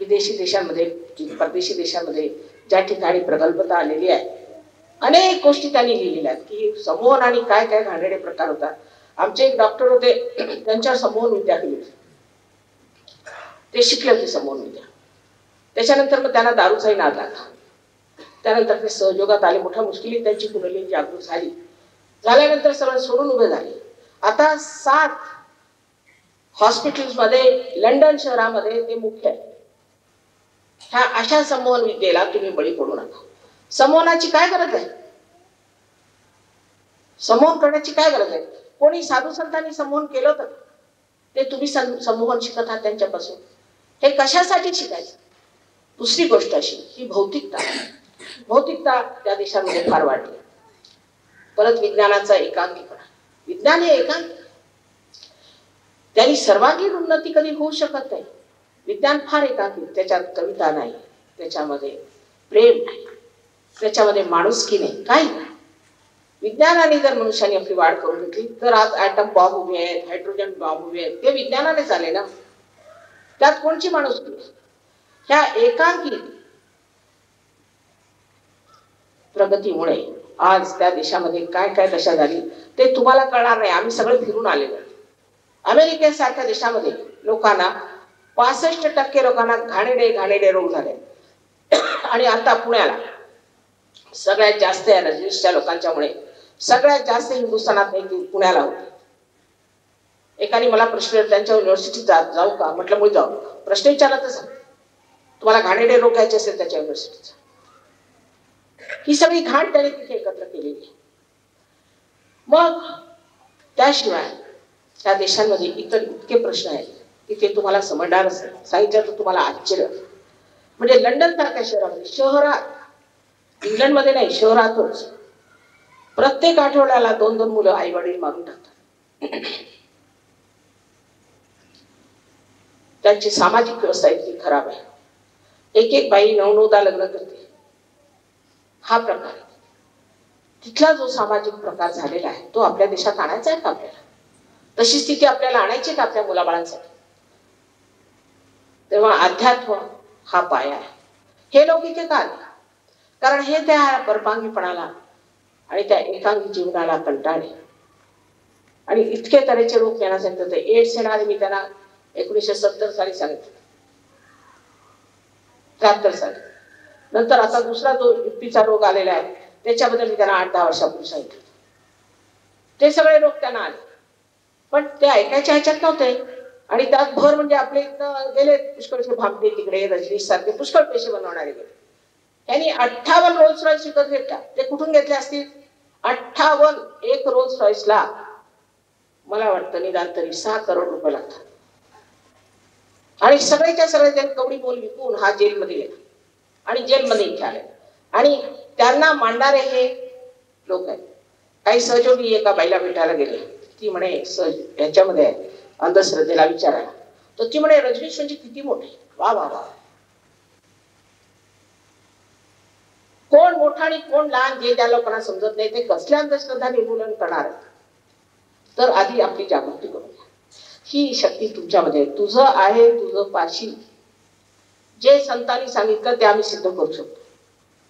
विदेशी देशांमध्ये, परदेशी देशांमध्ये ज्या ठिकाणी प्रगल्भता आलेली आहे, अनेक गोष्टी त्यांनी लिहिलेल्या आहेत की संमोहन आणि काय काय घाणेरडे प्रकार होतात. आमचे एक डॉक्टर होते, त्यांच्यावर संमोहन विद्या केली होती. ते शिकले होते संमोहन विद्या. त्याच्यानंतर मग त्यांना दारूचाही नाद लागला. त्यानंतर ते सहयोगात आले. मोठ्या मुश्किलीत त्यांची कुंडली जागृत झाली. झाल्यानंतर सगळं सोडून उभे झाले. आता 7 हॉस्पिटल्स मध्ये लंडन शहरामध्ये ते मुख्य आहे. ह्या अशा संमोहन विद्येला तुम्ही बळी पडू नका. संमोहनाची काय गरज आहे? संमोहन करण्याची काय गरज आहे? कोणी साधू संतांनी संमोहन केलं होतं? ते तुम्ही संमोहन शिकत आहात त्यांच्यापासून. हे कशासाठी शिकायचं? दुसरी गोष्ट अशी ही भौतिकता त्या देशांमध्ये फार वाढली. परत विज्ञानाचा एकांकीपणा. विज्ञान हे एकांकी, त्यांनी सर्वांगीण उन्नती कधी होऊ शकत नाही. विज्ञान फार एकांकी. त्याच्यात कविता नाही, त्याच्यामध्ये प्रेम नाही, त्याच्यामध्ये माणुसकी नाही, काही नाही. विज्ञानाने जर मनुष्याने आपली वाढ करून घेतली तर आज ॲटम बॉम्ब उभे आहेत, हायड्रोजन बॉम्ब उभे आहेत, ते विज्ञानाने झाले ना. त्यात कोणची माणुसकी? ह्या एकांकी प्रगतीमुळे आज त्या देशामध्ये काय काय दशा झाली ते तुम्हाला कळणार नाही. आम्ही सगळे फिरून आलेलो. अमेरिकेसारख्या देशामध्ये लोकांना 65% लोकांना घाणेरडे रोग झाले. आणि आता पुण्याला सगळ्यात जास्त या रजनीशच्या लोकांच्यामुळे सगळ्यात जास्त हिंदुस्थानात पुण्याला होते. एकाने मला प्रश्न, त्यांच्या युनिव्हर्सिटीत जाऊ का? म्हटलं मुळे जाऊ. प्रश्न विचारला तर सांग, तुम्हाला घाणेरडे रोग घ्यायचे असेल त्याच्या युनिव्हर्सिटीचा. ही सगळी घाण त्याने तिथे एकत्र केलेली. मग त्याशिवाय ह्या देशांमध्ये इतर इतके प्रश्न आहेत की ते तुम्हाला समजणारच नाही. सांगितलं तर तुम्हाला आश्चर्य. म्हणजे लंडन सारख्या शहरामध्ये, शहरात, इंग्लंडमध्ये नाही, शहरातच प्रत्येक आठवड्याला 2-2 मुलं आई वडील मारून टाकतात. त्यांची सामाजिक व्यवस्था इतकी खराब आहे. एक बाई 9-9दा लग्न करते. हा प्रकार आहे. तिथला जो सामाजिक प्रकार झालेला आहे तो आपल्या देशात आणायचा आहे का आपल्याला? तशी स्थिती आपल्याला आणायची का आपल्या मुलाबाळांसाठी? तेव्हा अध्यात्म हा पाया आहे. हे लोक इथे का आले? कारण हे त्या परपांगीपणाला आणि त्या एकांगी जीवनाला कंटाळले आणि इतके तऱ्हेचे रोग त्यांना सांगितले होते. एड्स येणारे मी त्यांना 1970 साली सांगितलं, 73 साली. नंतर आता दुसरा जो युपीचा रोग आलेला आहे त्याच्याबद्दल मी त्यांना 8-10 वर्षापूर्वी सांगितलं. ते सगळे रोग त्यांना आले, पण ते ऐकायच्या ह्याच्यात नव्हते. आणि त्यात भर म्हणजे आपले इथं गेले पुष्कळचे भामटे तिकडे, रजनीश सारखे पुष्कळ पैसे बनवणारे गेले. यांनी 58 रोल्स रॉयस विकत घेतला. ते कुठून घेतले असतील? 58. एक रोल्स रॉयसला मला वाटतं निदान तरी 6 करोड रुपये लागतात. आणि सगळेच्या सगळे त्यांनी कवडी बोल विकून हा जेलमध्ये गेला आणि जेलमध्ये इथे आले. आणि त्यांना मांडणारे हे लोक आहेत. काही सहयोगी एका बाईला भेटायला गेले. ती म्हणे याच्यामध्ये अंधश्रद्धेला विचारायला, तर ती म्हणे रजनीश म्हणजे किती मोठे. वा वा वा. कोण मोठा आणि कोण लहान जे त्या लोकांना समजत नाही ते कसल्या अंधश्रद्धा निर्मूलन करणार. तर आधी आपली जागृती करून घ्या. ही शक्ती तुमच्यामध्ये. तुझं आहे, तुझं पाशी. जे संतांनी सांगितलं ते आम्ही सिद्ध करू शकतो,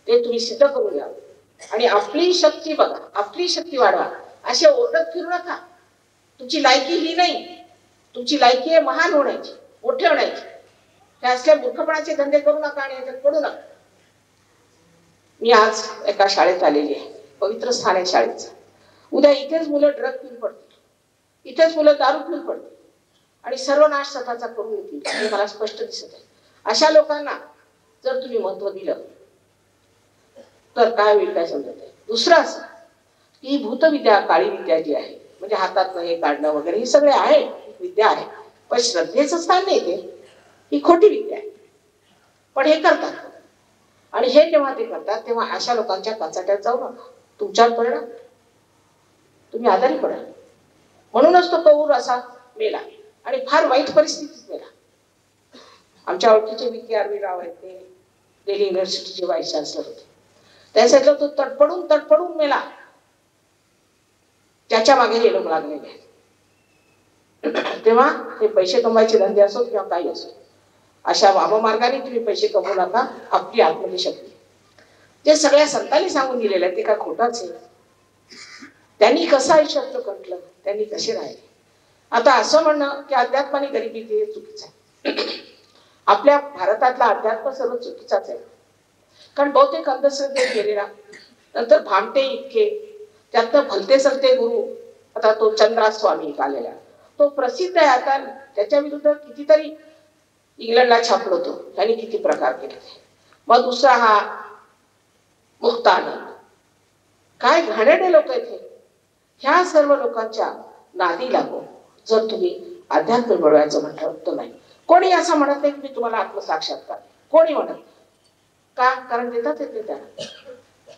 ते तुम्ही सिद्ध करून घ्या. आणि आपली शक्ती बघा, आपली शक्ती वाढवा. असे ओरडत फिरू नका. तुमची लायकी ही नाही. तुमची लायकी आहे महान होण्याची, मोठे होण्याची. हे असल्या मूर्खपणाचे धंदे करू नका आणि याच्यात पडू नका. मी आज एका शाळेत आलेली आहे, पवित्र स्थान आहे शाळेचं. उद्या इथेच मुलं ड्रग पिऊन पडतील, इथेच मुलं दारू पिऊन पडतील आणि सर्वनाश स्वतःचा करून येतील. हे मला स्पष्ट दिसत आहे. अशा लोकांना जर तुम्ही महत्व दिलं तर काय होईल काय समजत आहे. दुसरं असं ही भूतविद्या, काळी विद्या जी आहे, म्हणजे हातात हे काढणं वगैरे, हे सगळे आहे, विद्या आहे, पण श्रद्धेचं स्थान नाही. ते ही खोटी विद्या आहे. पण हे करतात. आणि हे जेव्हा ते करतात तेव्हा अशा लोकांच्या कचाट्यात जाऊ नका. तुमच्यावर परिणाम, तुम्ही आजारी पडाल. म्हणूनच तो कौर असा मेला आणि फार वाईट परिस्थितीत मेला. आमच्या ओळखीचे विके राव आहेत, ते दिल्ली युनिव्हर्सिटीचे व्हाईस चान्सलर होते. त्यासाठी तो तडपडून मेला. त्याच्या मागे हे लोक लागलेले आहेत. तेव्हा हे पैसे कमवायचे धंदे असो किंवा काही असो, अशा वाममार्गाने तुम्ही पैसे कमवू नका. आपली आत्मधी शक्ती जे सगळ्या संतांनी सांगून दिलेलं आहे ते काय खोटाच आहे. त्यांनी कसं आयुष्यात कंटलं, त्यांनी कसे राहिले. आता असं म्हणणं की अध्यात्म आणि गरिबी हे चुकीचं आहे. आपल्या भारतातला अध्यात्म सर्व चुकीचाच आहे. कारण बहुतेक अंधश्रद्धेत गेलेला, नंतर भामटे इतके, त्यातनं भलते सलते गुरु. आता तो चंद्रा स्वामी आलेला, तो प्रसिद्ध आहे. आता त्याच्या विरुद्ध कितीतरी इंग्लंडला छापलं होतं, त्यांनी किती प्रकार केले. मग दुसरा हा मुक्तानंद. काय घाणेरडे लोक आहेत हे. ह्या सर्व लोकांच्या नादी लागून जर तुम्ही अध्यात्म मिळवायचं म्हटलं तर नाही. कोणी असं म्हणत नाही की मी तुम्हाला आत्मसाक्षात्कार, कोणी म्हणत का? कारण देतात येते त्यांना.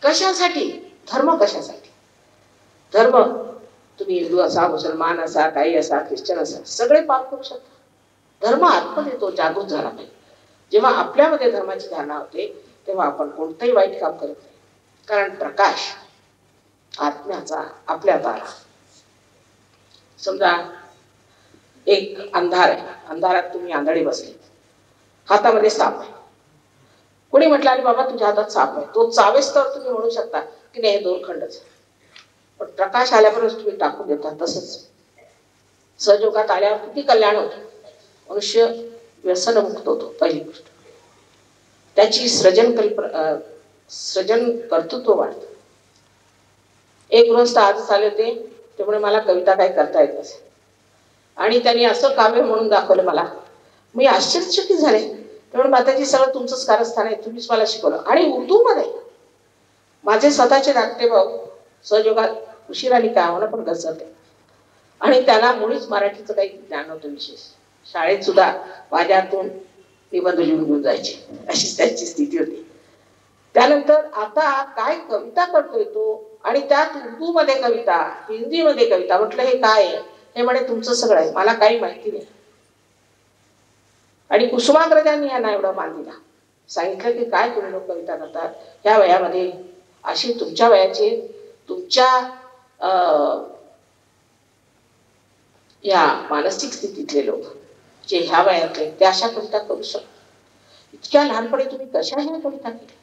कशासाठी? धर्म कशासाठी? धर्म तुम्ही हिंदू असा, मुसलमान असा, काही असा, ख्रिश्चन असा, सगळे पाप करू शकता. धर्म आतमध्ये तो जागृत झाला पाहिजे. जेव्हा आपल्यामध्ये धर्माची धारणा होते तेव्हा आपण कोणतंही वाईट काम करत नाही. कारण प्रकाश आत्म्याचा आपल्यात आला. समजा एक अंधार आहे, अंधारात तुम्ही आंधळे बसले, हातामध्ये साप आहे. कोणी म्हटलं अरे बाबा तुझ्या हातात साप आहे, तो चावेस तर तुम्ही म्हणू शकता की नाही हे 2 खंडच. पण प्रकाश आल्याबरोबर तुम्ही टाकून देता. तसंच सहयोगात आल्यावर किती कल्याण होतं. मनुष्य व्यसनमुक्त होतो. पहिली गोष्ट त्याची सृजन कर्तृत्व वाढतं. एक गृहस्थ आजच आले होते, त्यामुळे मला कविता काय करता येत नसे आणि त्यांनी असं काव्य म्हणून दाखवलं मला. मी आश्चर्यचकित झाले. त्यामुळे माताजी सगळं तुमचंच कारस्थान आहे, तुम्हीच मला शिकवलं. आणि उर्दूमध्ये माझे स्वतःचे धाकटे भाऊ सहयोगात उशिराने काय होणं पण घसरते. आणि त्याला मुळीच मराठीचं काही ज्ञान नव्हतं विशेष. शाळेत सुद्धा माझ्या हातून निबंध लिहून घेऊन जायचे, अशी त्यांची स्थिती होती. त्यानंतर आता काय कविता करतोय तो, आणि त्यात उर्दू मध्ये कविता, हिंदी मध्ये कविता. म्हटलं हे काय आहे? हे म्हणे तुमचं सगळं आहे, मला काही माहिती नाही. आणि कुसुमाग्रजांनी यांना एवढा मान दिला, सांगितलं की काय तुम्ही लोक कविता करतात ह्या वयामध्ये, अशी तुमच्या वयाचे, तुमच्या या मानसिक स्थितीतले लोक जे ह्या वयातले ते अशा कविता करू शकतात. इतक्या लहानपणी तुम्ही कशा ह्या कविता केल्या?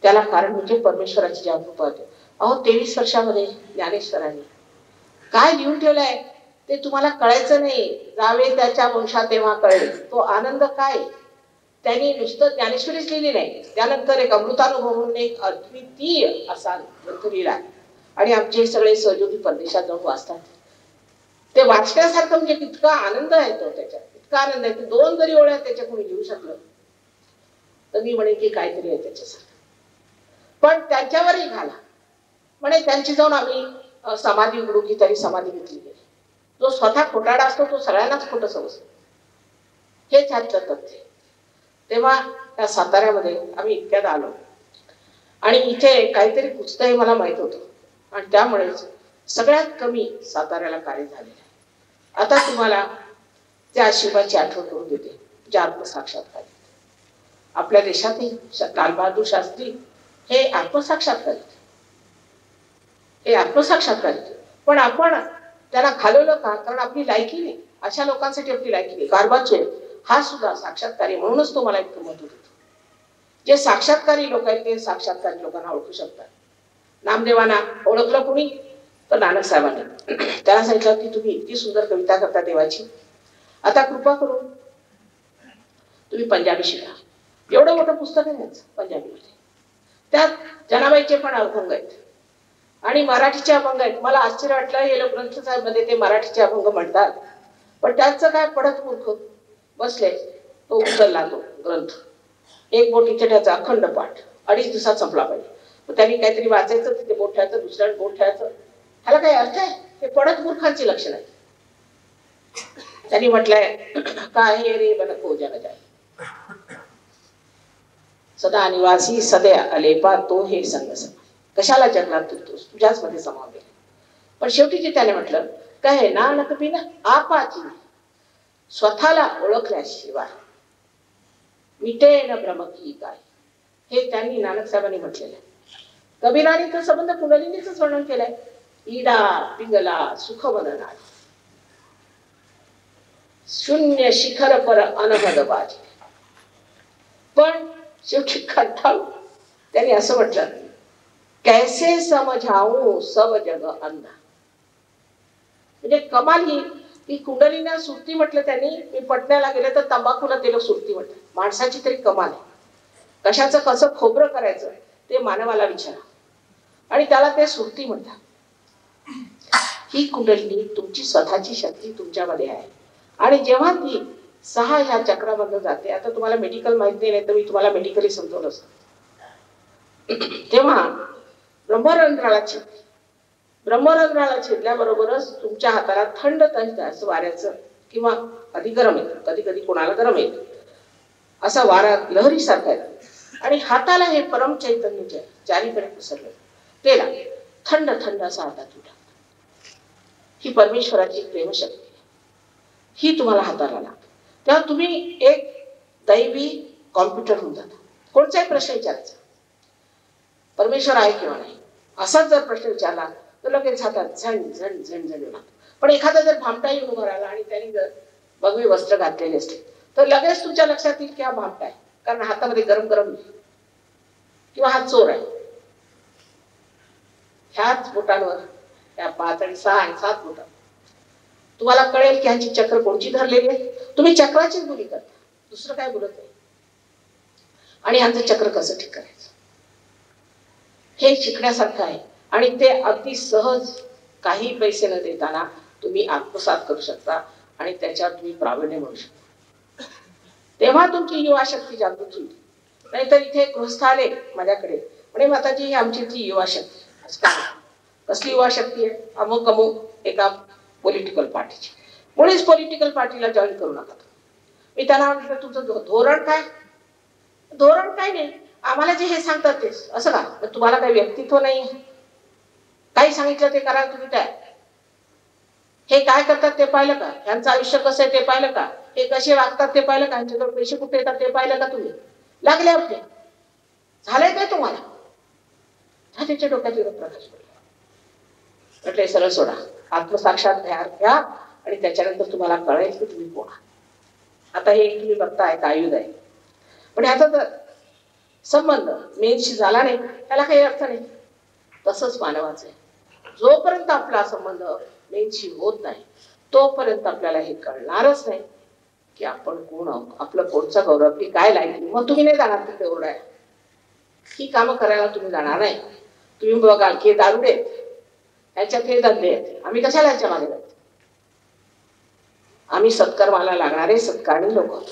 त्याला कारण म्हणजे परमेश्वराची ज्या कृपा होती. अहो 23 वर्षामध्ये ज्ञानेश्वरांनी काय लिहून ठेवलंय ते तुम्हाला कळायचं नाही. जावे त्याच्या वंशात तेव्हा कळेल तो आनंद काय. त्यांनी नुसतं ज्ञानेश्वरीच लिहिली नाही, त्यानंतर एक अमृतानुभव म्हणून एक अद्वितीय असा ग्रंथ लिहिला. आणि आमचे सगळे सहयोगी परदेशात जाऊन वाचतात. ते वाचण्यासारखं म्हणजे इतका आनंद आहे तो, त्याच्यात इतका आनंद आहे की 2 जरी ओळ्या त्याच्या कोणी लिहू शकलं तर मी म्हणेन की काहीतरी आहे त्याच्यासारखं. पण त्यांच्यावरही घाला म्हणे, त्यांची जाऊन आम्ही समाधी उघडू की तरी समाधी घेतली गेली. जो स्वतः खोटाडा असतो तो सगळ्यांनाच खोटं समजतो, हेच ह्यातलं तथ्य. तेव्हा त्या साताऱ्यामध्ये आम्ही इतक्यात आलो आणि इथे काहीतरी पुस्तक हे मला माहित होतं आणि त्यामुळेच सगळ्यात कमी साताऱ्याला कार्य झालेलं आहे. आता तुम्हाला त्या आशीर्वादाची आठवण करून देते, जे आत्मसाक्षात्कार. आपल्या देशातही लालबहादूर शास्त्री हे आत्मसाक्षात्कार, हे आत्मसाक्षात्कार. पण आपण त्याला घालवलं का? कारण आपली लायकी नाही, अशा लोकांसाठी आपली लायकी नाही. गारबाचोय हा सुद्धा साक्षात्कारी, म्हणूनच तो मला इतकं महत्व देतो. जे साक्षात्कारी लोक आहेत ते साक्षात्कारी लोकांना ओळखू शकतात. नामदेवांना ओळखलं कुणी? तर नानक साहेबांनी. त्याला सांगितलं की तुम्ही इतकी सुंदर कविता करता देवाची, आता कृपा करून तुम्ही पंजाबी शिका. एवढं मोठं पुस्तक आहे पंजाबीमध्ये, त्यात जनाबाईचे पण अभंग आहेत आणि मराठीचे अभंग आहेत. मला आश्चर्य वाटलं, हे लोक ग्रंथ साहेब मध्ये ते मराठीचे अभंग म्हणतात, पण त्यांचं काय पडत मूर्ख बसले. तो उचलला तो ग्रंथ, एक बोटीच्या त्याचा अखंड पाठ 2.5 दिवसात संपला पाहिजे. त्यांनी काहीतरी वाचायचं, तिथे बोट ठेवायचं, दुसऱ्या बोट ठेवायचं, ह्याला काही अर्थ आहे? हे पडत मूर्खांची लक्षण आहे. त्यांनी म्हटलंय काय हे रे बनको जन जाय, सदा निवासी सदैव अलेपा तो हे संग सम. कशाला जगला तू, तुझ्याच मध्ये समावेल. पण शेवटी जे त्याने म्हटलं काय, नानक बिन आपाची स्वतःला ओळखल्याशिवाय मिटे न भ्रम की काय, हे त्यांनी नानक साहेबांनी म्हटलेलं आहे. कबीराने तर संबंध कुंडलिनीच वर्णन केलंय. इडा पिंगला सुख मनना शून्य शिखर पर अनहद बाजी. पण शेवटी कंटाळून त्यांनी असं म्हटलं, कैसे समझाऊ सब जग अंधा. म्हणजे कमाल ही की कुंडलीने सुरती म्हटलं त्यांनी. मी पटण्याला गेले तर तंबाखूला ते लोक सुरती म्हटलं. माणसाची तरी कमाल आहे. कशाचं कसं खोबरं करायचं ते मानवाला विचारा आणि त्याला ते सुरती म्हणतात. ही कुंडलिनी तुमची स्वतःची शक्ती तुमच्यामध्ये आहे आणि जेव्हा ती 6 ह्या चक्रामधून जाते, आता तुम्हाला मेडिकल माहिती नाही तर मी तुम्हाला मेडिकली समजवलं असतं. तेव्हा ब्रह्मरंध्राला छेदते, ब्रह्मरंध्राला छेदल्याबरोबरच तुमच्या हाताला थंड थंड असं वाऱ्याचं किंवा कधी गरम येतं, कधी कधी कोणाला गरम येतं, असा वारा लहरीसारखा येतो आणि हाताला हे परम चैतन्य चारीकडे पसरलं ते लागेल, थंड थंड असा हातात उठा. ही परमेश्वराची प्रेमशक्ती, ही तुम्हाला हाताला लागते. तेव्हा तुम्ही एक दैवी कॉम्प्युटर होऊन जाता. कोणताही प्रश्न विचारायचा, परमेश्वर आहे किंवा नाही, असाच जर प्रश्न विचारला तर लगेच हातात झण झण झण झण लागतो. पण एखादा जर भामटा येऊन उभा राहिला आणि त्यांनी जर भगवे वस्त्र घातलेले असते तर लगेच तुमच्या लक्षात येईल की हा भामटा आहे, कारण हातामध्ये गरम गरम नाही किंवा हा चोर आहे. ह्याच बोटांवर, त्या 5 आणि 6 आणि 7 बोटांवर तुम्हाला कळेल की ह्यांची चक्र कोणची धरलेली आहे. तुम्ही चक्राचीच बोली करता, दुसरं काय बोलत नाही. आणि ह्यांचं चक्र कसं ठीक करायचं हे शिकण्यासारखं आहे आणि ते अगदी सहज काही पैसे न देताना तुम्ही आत्मसात करू शकता आणि त्याच्यावर तुम्ही प्रावीण्य मिळू शकता. तेव्हा तुमची युवा शक्ती जागृत होईल. नाहीतर इथे गृहस्थ आले माझ्याकडे म्हणे माताजी ही आमची इथली युवा शक्ती. कसली युवा शक्ती आहे? अमुक अमुक एका पॉलिटिकल पार्टीची. मुळीच पॉलिटिकल पार्टीला जॉईन करू नका. मी त्यांना म्हटलं तुमचं धोरण काय? धोरण काय नाही, आम्हाला जे हे सांगतात तेच. असं का? तुम्हाला काही व्यक्तित्व नाही? काही सांगितलं ते करा तुम्ही काय? हे काय करतात ते पाहिलं का? यांचं आयुष्य कसं आहे ते पाहिलं का? हे कसे वागतात ते पाहिलं का? यांच्याकडे पैसे कुठे येतात ते पाहिलं का तुम्ही? लागले आपले? झालंय काय तुम्हाला? त्याच्या डोक्यात प्रकाश पडला. म्हटलं सरळ सोडा, आत्मसाक्षात्कार घ्या आणि त्याच्यानंतर तुम्हाला कळेल की तुम्ही कोण. आता हे तुम्ही बघताय का आयुध आहे, पण ह्याचा जर संबंध मेनशी झाला नाही त्याला काही अर्थ नाही. तसंच मानवाचं आहे. जोपर्यंत आपला संबंध मेनशी होत नाही तोपर्यंत आपल्याला हे कळणारच नाही की आपण कोण आहोत, आपलं कोणचा गौरव, की काय लायकी. मग तुम्ही नाही जाणार तिकडे ओरडाय, ही कामं करायला तुम्ही जाणार नाही. तुम्ही बघाल की दारुडे ह्याच्यात हे धंदे आहेत, आम्ही कशाला ह्याच्या मागे जायचं? आम्ही सत्कर्माला लागणारे सत्कारणी लोक आहोत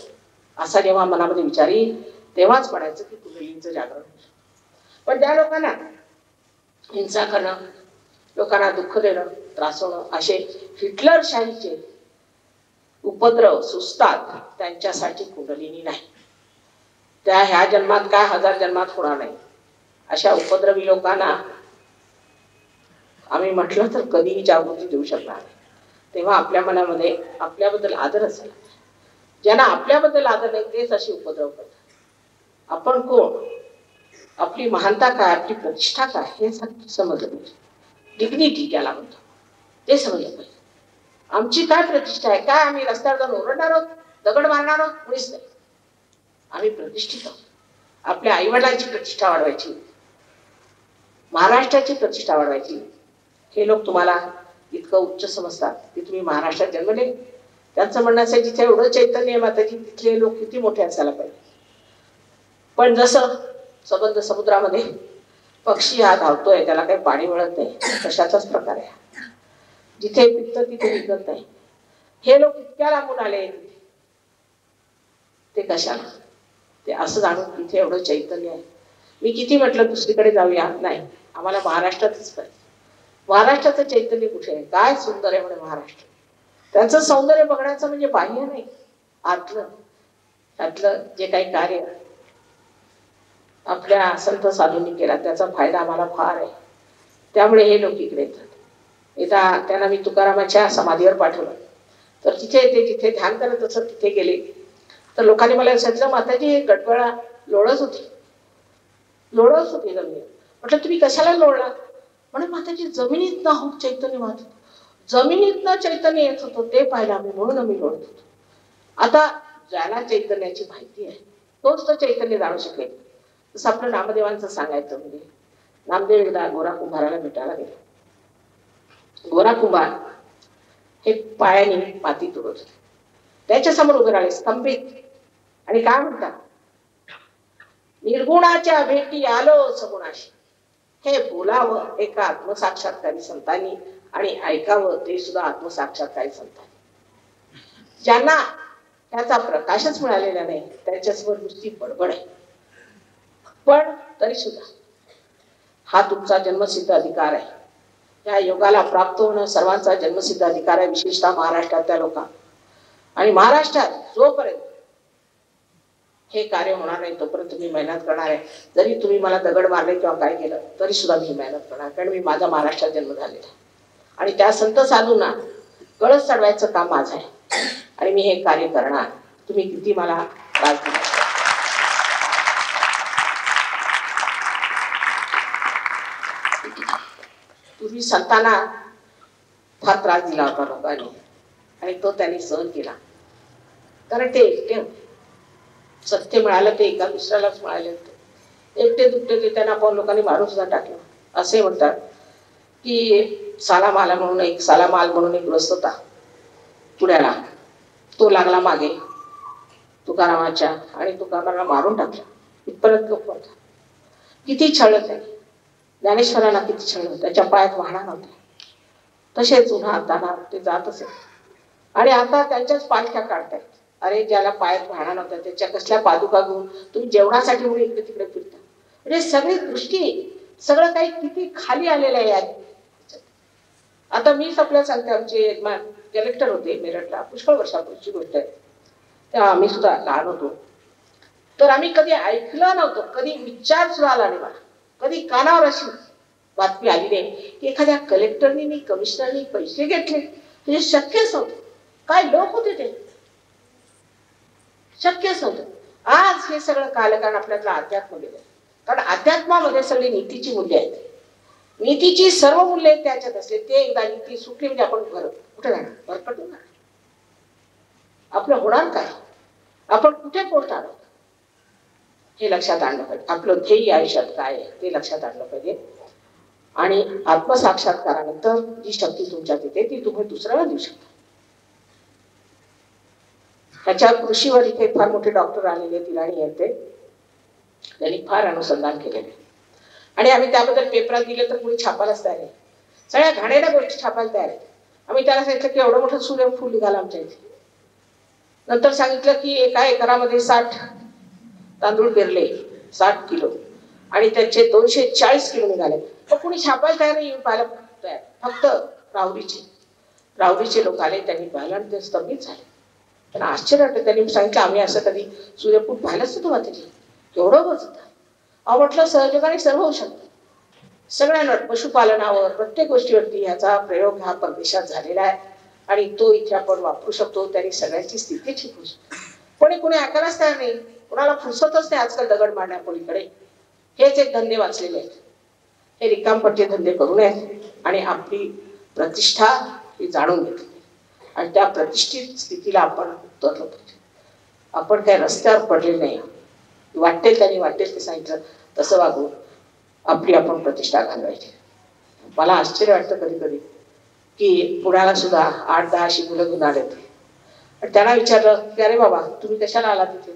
असा जेव्हा मनामध्ये विचार येईल तेव्हाच म्हणायचं की कुंडलिनीचं जागरण. पण त्या लोकांना हिंसा करणं, लोकांना दुःख देणं, त्रासवणं, असे हिटलरशाहीचे उपद्रव सुचतात, त्यांच्यासाठी कुंडलिनी नाही. त्या ह्या जन्मात काय 1000 जन्मात होणार नाही. अशा उपद्रवी लोकांना आम्ही म्हटलं तर कधीही जागृती देऊ शकणार नाही. तेव्हा आपल्या मनामध्ये आपल्याबद्दल आदर असेल. ज्यांना आपल्याबद्दल आदर नाही तेच अशी उपद्रव करतात. आपण कोण, आपली महानता काय, आपली प्रतिष्ठा काय हे समजलं पाहिजे. डिग्निटी ज्याला म्हणतो ते समजलं पाहिजे. आमची काय प्रतिष्ठा आहे, काय आम्ही रस्त्यावर जाऊन ओरडणार आहोत, दगड मारणार आहोत? मुळीच नाही. आम्ही प्रतिष्ठित आहोत. आपल्या आईवडिलांची प्रतिष्ठा वाढवायची, महाराष्ट्राची प्रतिष्ठा वाढवायची. हे लोक तुम्हाला इतकं उच्च समजतात की तुम्ही महाराष्ट्रात जन्मले. त्यांचं म्हणणं असेल जिथे एवढं चैतन्य आहे माताजी तिथले लोक किती मोठे असायला पाहिजे. पण जसं सबंध समुद्रामध्ये पक्षी हा धावतोय त्याला काही पाणी मिळत नाही, तशाचाच प्रकार आहे. जिथे पिकतं तिथे विकत नाही. हे लोक इतक्या लांबून आले ते कशाला? ते असं जाणून तिथे एवढं चैतन्य आहे. मी किती म्हटलं दुसरीकडे जाऊया, नाही, आम्हाला महाराष्ट्रातच पाहिजे. महाराष्ट्राचं चैतन्य कुठे आहे? काय सुंदर आहे म्हणे महाराष्ट्र. त्यांचं सौंदर्य बघण्याचं म्हणजे बाह्य नाही, आतलं त्यातलं जे काही कार्य आपल्या संत साधूंनी केला त्याचा फायदा आम्हाला फार आहे. त्यामुळे हे लोक इकडे येतात. एकदा त्यांना मी तुकारामाच्या समाधीवर पाठवलं तर तिथे ते जिथे ध्यान करत असत तिथे गेले तर लोकांनी मला सांगितलं माताजी हे गडबडा लोळत होती जमिनीत. म्हटलं तुम्ही कशाला लोळला? म्हणे माताजी जमिनीत होत चैतन्य वाहत होतं, जमिनीतनं चैतन्य येत होतं ते पाहिलं आम्ही, म्हणून आम्ही लोळत होतो. आता ज्याला चैतन्याची माहिती आहे तोच तर चैतन्य जाणू शकेल. जसं आपलं नामदेवांचं सांगायचं म्हणजे नामदेव एकदा गोरा कुंभाराला भेटायला गेले. गोरा कुंभार हे पायाने माती तुडत होते. त्याच्या समोर उभे राहिले स्तंभित आणि काय म्हणतात, निर्गुणाच्या भेटी आलो सगुणाशी. हे बोलावं एका आत्मसाक्षात्कारी संतांनी आणि ऐकावं ते सुद्धा आत्मसाक्षात्कारी संतांनी. ज्यांना त्याचा प्रकाशच मिळालेला नाही त्याच्यासमोर नुसती बडबड आहे. पण तरी सुद्धा हा तुमचा जन्मसिद्ध अधिकार आहे. या योगाला प्राप्त होणं सर्वांचा जन्मसिद्ध अधिकार आहे, विशेषतः महाराष्ट्रातल्या लोकांना. आणि महाराष्ट्रात जोपर्यंत हे कार्य होणार नाही तोपर्यंत मी मेहनत करणार आहे. जरी तुम्ही मला दगड मारले किंवा काय केलं तरी सुद्धा मी मेहनत करणार, कारण मी माझा महाराष्ट्रात जन्म झालेला आहे. आणि त्या संत साधूंना कळस चढवायचं काम माझं आहे आणि मी हे कार्य करणार. तुम्ही किती मला त्रास दिला. पूर्वी संतांना फार त्रास दिला होता लोकांनी आणि तो त्यांनी सहन केला, कारण ते एकटे होते. सत्य मिळालं ते एका दुसऱ्यालाच मिळाले होते. एकटे दुखते ते त्यांना आपण लोकांनी मारून सुद्धा टाकलं. असे म्हणतात की सालामाला म्हणून एक सालामाल म्हणून एक ग्रस्त होता पुण्याला. तो लागला मागे तुकारामाच्या आणि तुकारामाला मारून टाकला. इथपर्यंत लोक होता. किती छळलं त्याने, ज्ञानेश्वराला किती छळलं. त्याच्या पायात वाहणार नव्हते, तसेच उन्हात तानात ते जात असे. आणि आता त्यांच्याच पालख्या काढतायत. अरे ज्याला पायात वाहणार नव्हत्या त्याच्या कसल्या पादुका घेऊन तुम्ही जेवणासाठी म्हणून इकडे तिकडे फिरता. म्हणजे सगळी दृष्टी सगळं काही किती खाली आलेलं आहे. आता मीच आपल्याला सांगते, आमचे कलेक्टर होते मेरठला, पुष्कळ वर्षापूर्वीची गोष्ट आहे. तेव्हा आम्ही सुद्धा लहान होतो, तर आम्ही कधी ऐकलं नव्हतं, कधी विचार सुद्धा आला नाही मला, कधी कानावर अशी बातमी आली नाही की एखाद्या कलेक्टरनी कमिशनरनी पैसे घेतले. म्हणजे शक्यच नव्हतं. काय लोक होते ते, शक्यच नव्हतं. आज हे सगळं कालकारण आपल्यातलं अध्यात्म गेलं, कारण अध्यात्मामध्ये सगळी नीतीची मूल्य आहेत. नीतीची सर्व मूल्य त्याच्यात असले, ते एकदा नीती सुटली म्हणजे आपण कुठे जाणार, भरकटून जाणार. आपलं होणार काय, आपण कुठे पोहोचणार आहोत हे लक्षात आणलं पाहिजे. आपलं ध्येय आयुष्यात काय आहे ते लक्षात आणलं पाहिजे. आणि आत्मसाक्षात्कारानंतर जी शक्ती तुमच्यात येते ती तुम्ही दुसऱ्याला देऊ शकता. त्याच्या कृषीवर इथे फार मोठे डॉक्टर आलेले, तिलाणी येते, त्यांनी फार अनुसंधान केलेले आणि आम्ही त्याबद्दल पेपरात दिले तर कोणी छापायलाच तयार आहे. सगळ्या घाणेरड्या गोष्टी छापायला तयार आहेत. आम्ही त्याला सांगितलं की एवढं मोठं सूर्यफूल निघालं आमच्या इथे. नंतर सांगितलं की एका एकरामध्ये 60 तांदूळ पेरले, 60 किलो, आणि त्याचे 240 किलो निघाले. पण कोणी छापायला तयार नाही, येऊन पाहायला तयार. फक्त राहुरीचे लोक आले, त्यांनी पाहिलं आणि ते स्तंभित झाले. त्यांना आश्चर्य वाटलं. त्यांनी सांगितलं आम्ही असं कधी सूर्यफूल पाहिलंच नव्हतं मातेजी, केवढं बसत. अहो म्हटलं सहयोगाने सर्व होऊ शकतं. सगळ्यांवर, पशुपालनावर, प्रत्येक गोष्टीवरती ह्याचा प्रयोग हा परदेशात झालेला आहे आणि तो इथे आपण वापरू शकतो. त्यांनी सगळ्यांची स्थिती ठीक होऊ शकते. पण कोणी ऐकायलाच तयार नाही, कोणाला फुरसतच नाही आजकाल दगड मारण्यापलीकडे. हेच एक धंदे वाचलेले आहेत. हे रिकामपट्टे धंदे करू नयेत आणि आपली प्रतिष्ठा ही जाणून घेतली आणि त्या प्रतिष्ठित स्थितीला आपण उतरलो पाहिजे. आपण काय रस्त्यावर पडले नाही, वाटेल त्यांनी वाटेल ते सांगितलं तसं वागून आपली आपण प्रतिष्ठा घालवायची. मला आश्चर्य वाटतं कधी कधी की पुण्याला सुद्धा 8-10 अशी मुलं घेऊन आले होते आणि त्यांना विचारलं की अरे बाबा तुम्ही कशाला आला तिथे.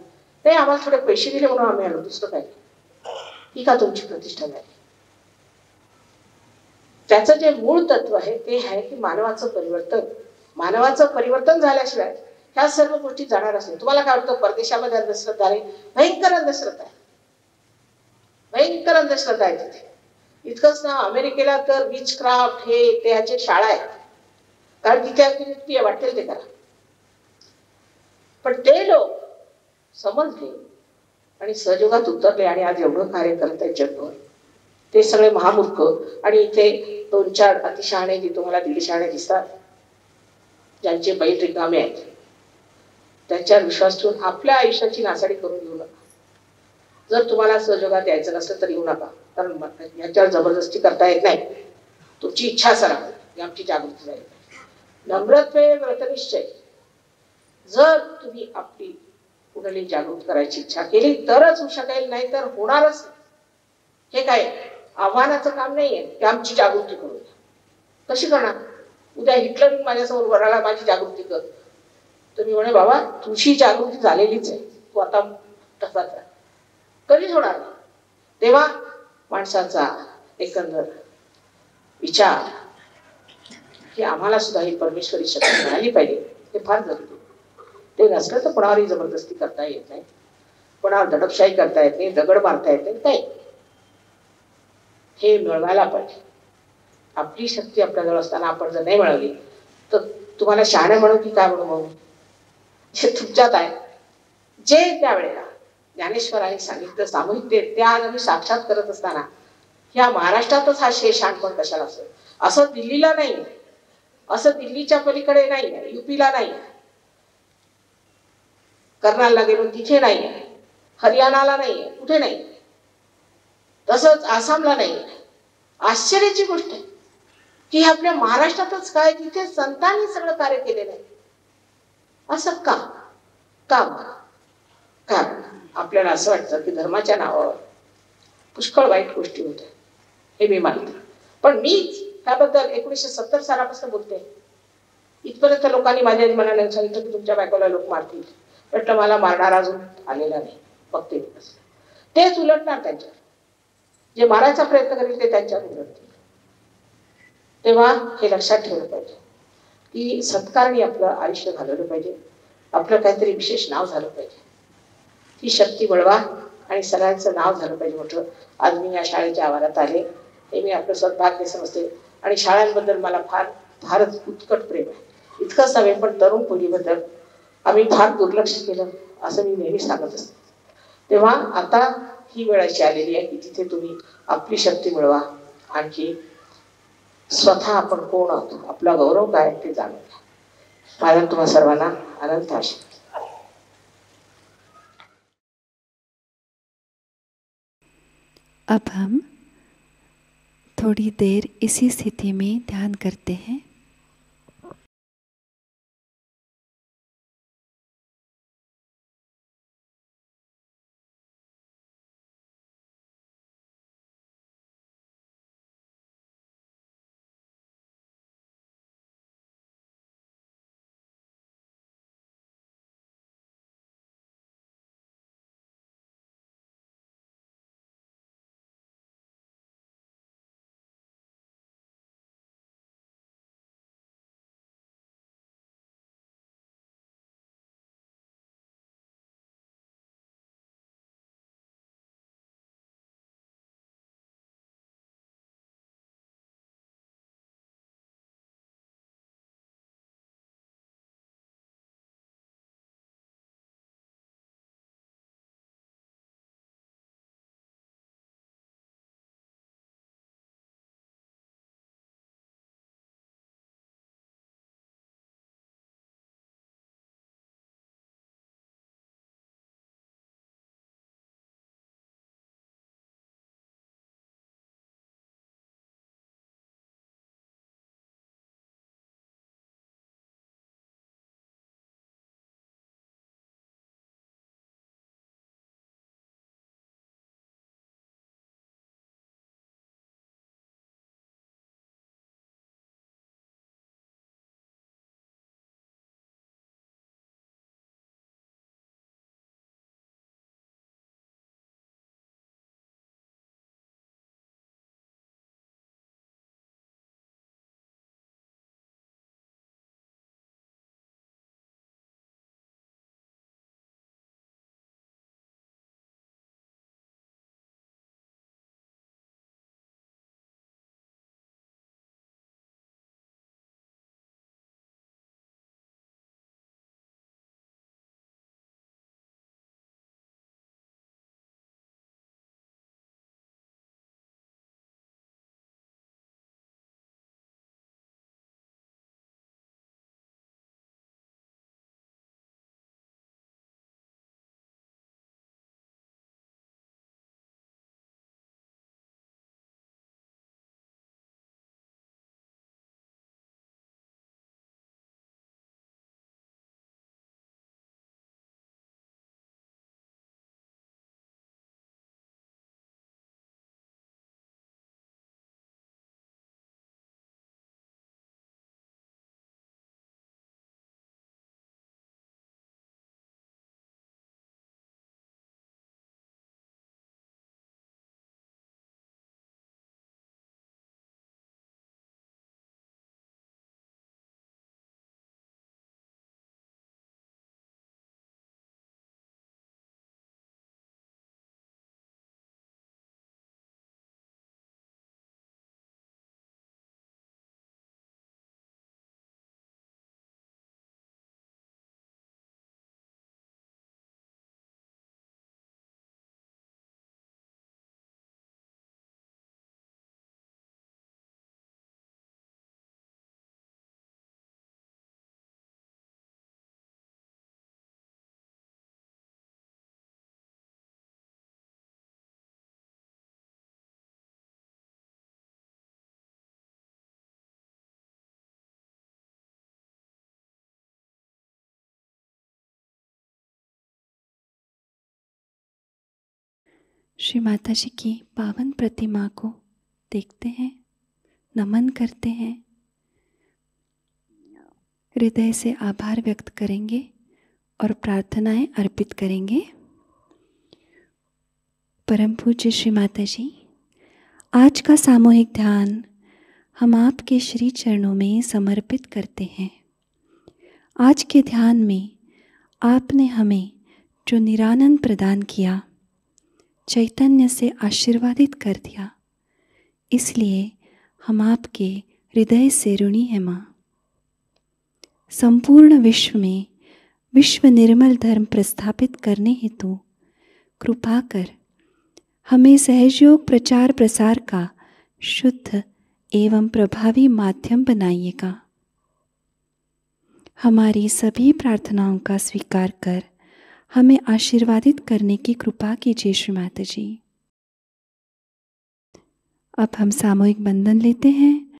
नाही, आम्हाला थोडे पैसे दिले म्हणून आम्ही आलो, दुसरं काय. ही का तुमची प्रतिष्ठा झाली. त्याचं जे मूळ तत्व आहे ते आहे की मानवाचं परिवर्तन झाल्याशिवाय ह्या सर्व गोष्टी जाणार असतील. तुम्हाला काय वाटतं परदेशामध्ये अंधश्रद्धा आहे, भयंकर अंधश्रद्धा आहे, भयंकर अंधश्रद्धा आहे तिथे. इतकंच ना, अमेरिकेला तर विच क्राफ्ट हे त्याचे शाळा आहेत, कारण तिथे वाटेल ते करा. पण ते लोक समजले आणि सहयोगात उतरले आणि आज एवढं कार्य करत आहेत जगभर. ते सगळे महामूर्ख आणि इथे 2-4 अतिशहाणे जे तुम्हाला दीडशहाणे दिसतात, ज्यांचे बैल रिकामे आहेत, त्यांच्यावर विश्वास ठेवून आपल्या आयुष्याची नासाडी करून घेऊ नका. जर तुम्हाला सहयोगात यायचं नसलं तर येऊ नका, कारण ह्याच्यावर जबरदस्ती करता येत नाही. तुमची इच्छा सरा ही आमची जागृती झाली. नम्रत्वे व्रतनिश्चय. जर तुम्ही आपली कुणाला जागृत करायची इच्छा केली तरच होऊ शकेल, नाही तर होणारच. हे काय आव्हानाचं काम नाहीये की आमची जागृती करू. कशी करणार? उद्या हिटलर माझ्यासमोर वराला माझी जागृती कर, तर मी म्हणे बाबा तुझी जागृती झालेलीच आहे, तू आता तसाच आहे, कधीच होणार नाही. तेव्हा माणसाचा एकंदर विचार की आम्हाला सुद्धा ही परमेश्वरी शक्ती मिळाली पाहिजे, हे फार जरुरी. ते नसलं तर कोणावरही जबरदस्ती करता येत नाही, कोणावर दडपशाही करता येत नाही, दगड मारता येत नाही, काही. हे मिळवायला पाहिजे. आपली शक्ती आपल्याजवळ असताना आपण जर नाही मिळवली तर तुम्हाला शहाणे म्हणू की काय म्हणू, जे तुमच्यात आहे. जे त्यावेळेला ज्ञानेश्वरांनी सांगितलं सामूहिक ते आज आम्ही साक्षात करत असताना ह्या महाराष्ट्रातच हा शहाणपण कशाला असेल. असं दिल्लीला नाही, असं दिल्लीच्या पलीकडे नाही, युपीला नाही, कर्नालला गेलो तिथे नाही, हरियाणाला नाही, कुठे नाही, तसंच आसामला नाही. आश्चर्याची गोष्ट आहे की आपल्या महाराष्ट्रातच काय तिथे संतांनी सगळं कार्य केलेलं आहे. असं का? कारण आपल्याला असं वाटतं की धर्माच्या नावावर पुष्कळ वाईट गोष्टी होत्या, हे मी मानते. पण मीच त्याबद्दल 1970 सालापासून बोलते. इथपर्यंत लोकांनी माझ्या मनाने सांगितलं की तुमच्या बायकोला लोक मारतील. म्हटलं मला मारणार अजून आलेला नाही, फक्त तेच उलटणार त्यांच्यावर. जे मारायचा प्रयत्न करेल ते त्यांच्यावर उलटतील. तेव्हा हे लक्षात ठेवलं पाहिजे की सत्कारणी आपलं आयुष्य घालवलं पाहिजे, आपलं काहीतरी विशेष नाव झालं पाहिजे. ती शक्ती मिळवा आणि सगळ्यांचं नाव झालं पाहिजे मोठं. आज मी या शाळेच्या आवारात आले हे मी आपलं सद्भाग्य समजते. आणि शाळांबद्दल मला फारच उत्कट प्रेम आहे. इतकंच नव्हे पण तरुण पिढीबद्दल आम्ही फार दुर्लक्ष केलं असं मी नेहमी सांगत असते. तेव्हा आता ही वेळ अशी आलेली आहे की तिथे तुम्ही आपली शक्ती मिळवा, आणखी स्वतः आपण कोण आहोत, आपला गौरव काय ते जाणून घ्या. माझा तुम्हा सर्वांना अनंत आशीर्वाद. अब हम थोड़ी देर इसी स्थिति में ध्यान करते हैं. श्री माता जी की पावन प्रतिमा को देखते हैं, नमन करते हैं, हृदय से आभार व्यक्त करेंगे और प्रार्थनाएं अर्पित करेंगे. परम पूज्य श्री माता जी, आज का सामूहिक ध्यान हम आपके श्री चरणों में समर्पित करते हैं. आज के ध्यान में आपने हमें जो निरानंद प्रदान किया, चैतन्य से आशीर्वादित कर दिया, इसलिए हम आपके हृदय से ऋणी है माँ। संपूर्ण विश्व में विश्व निर्मल धर्म प्रस्थापित करने हेतु कृपा कर हमें सहयोग प्रचार प्रसार का शुद्ध एवं प्रभावी माध्यम बनाइएगा। हमारी सभी प्रार्थनाओं का स्वीकार कर हमें आशीर्वादित करने की कृपा कीजिए श्री माता जी। अब हम सामूहिक बंधन लेते हैं।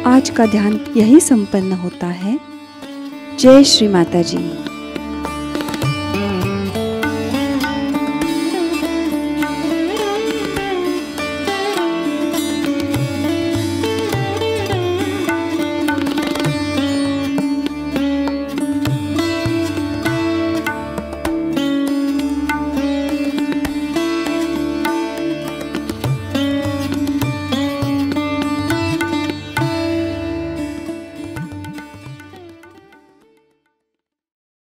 आज का ध्यान यही संपन्न होता है। जय श्री माता जी।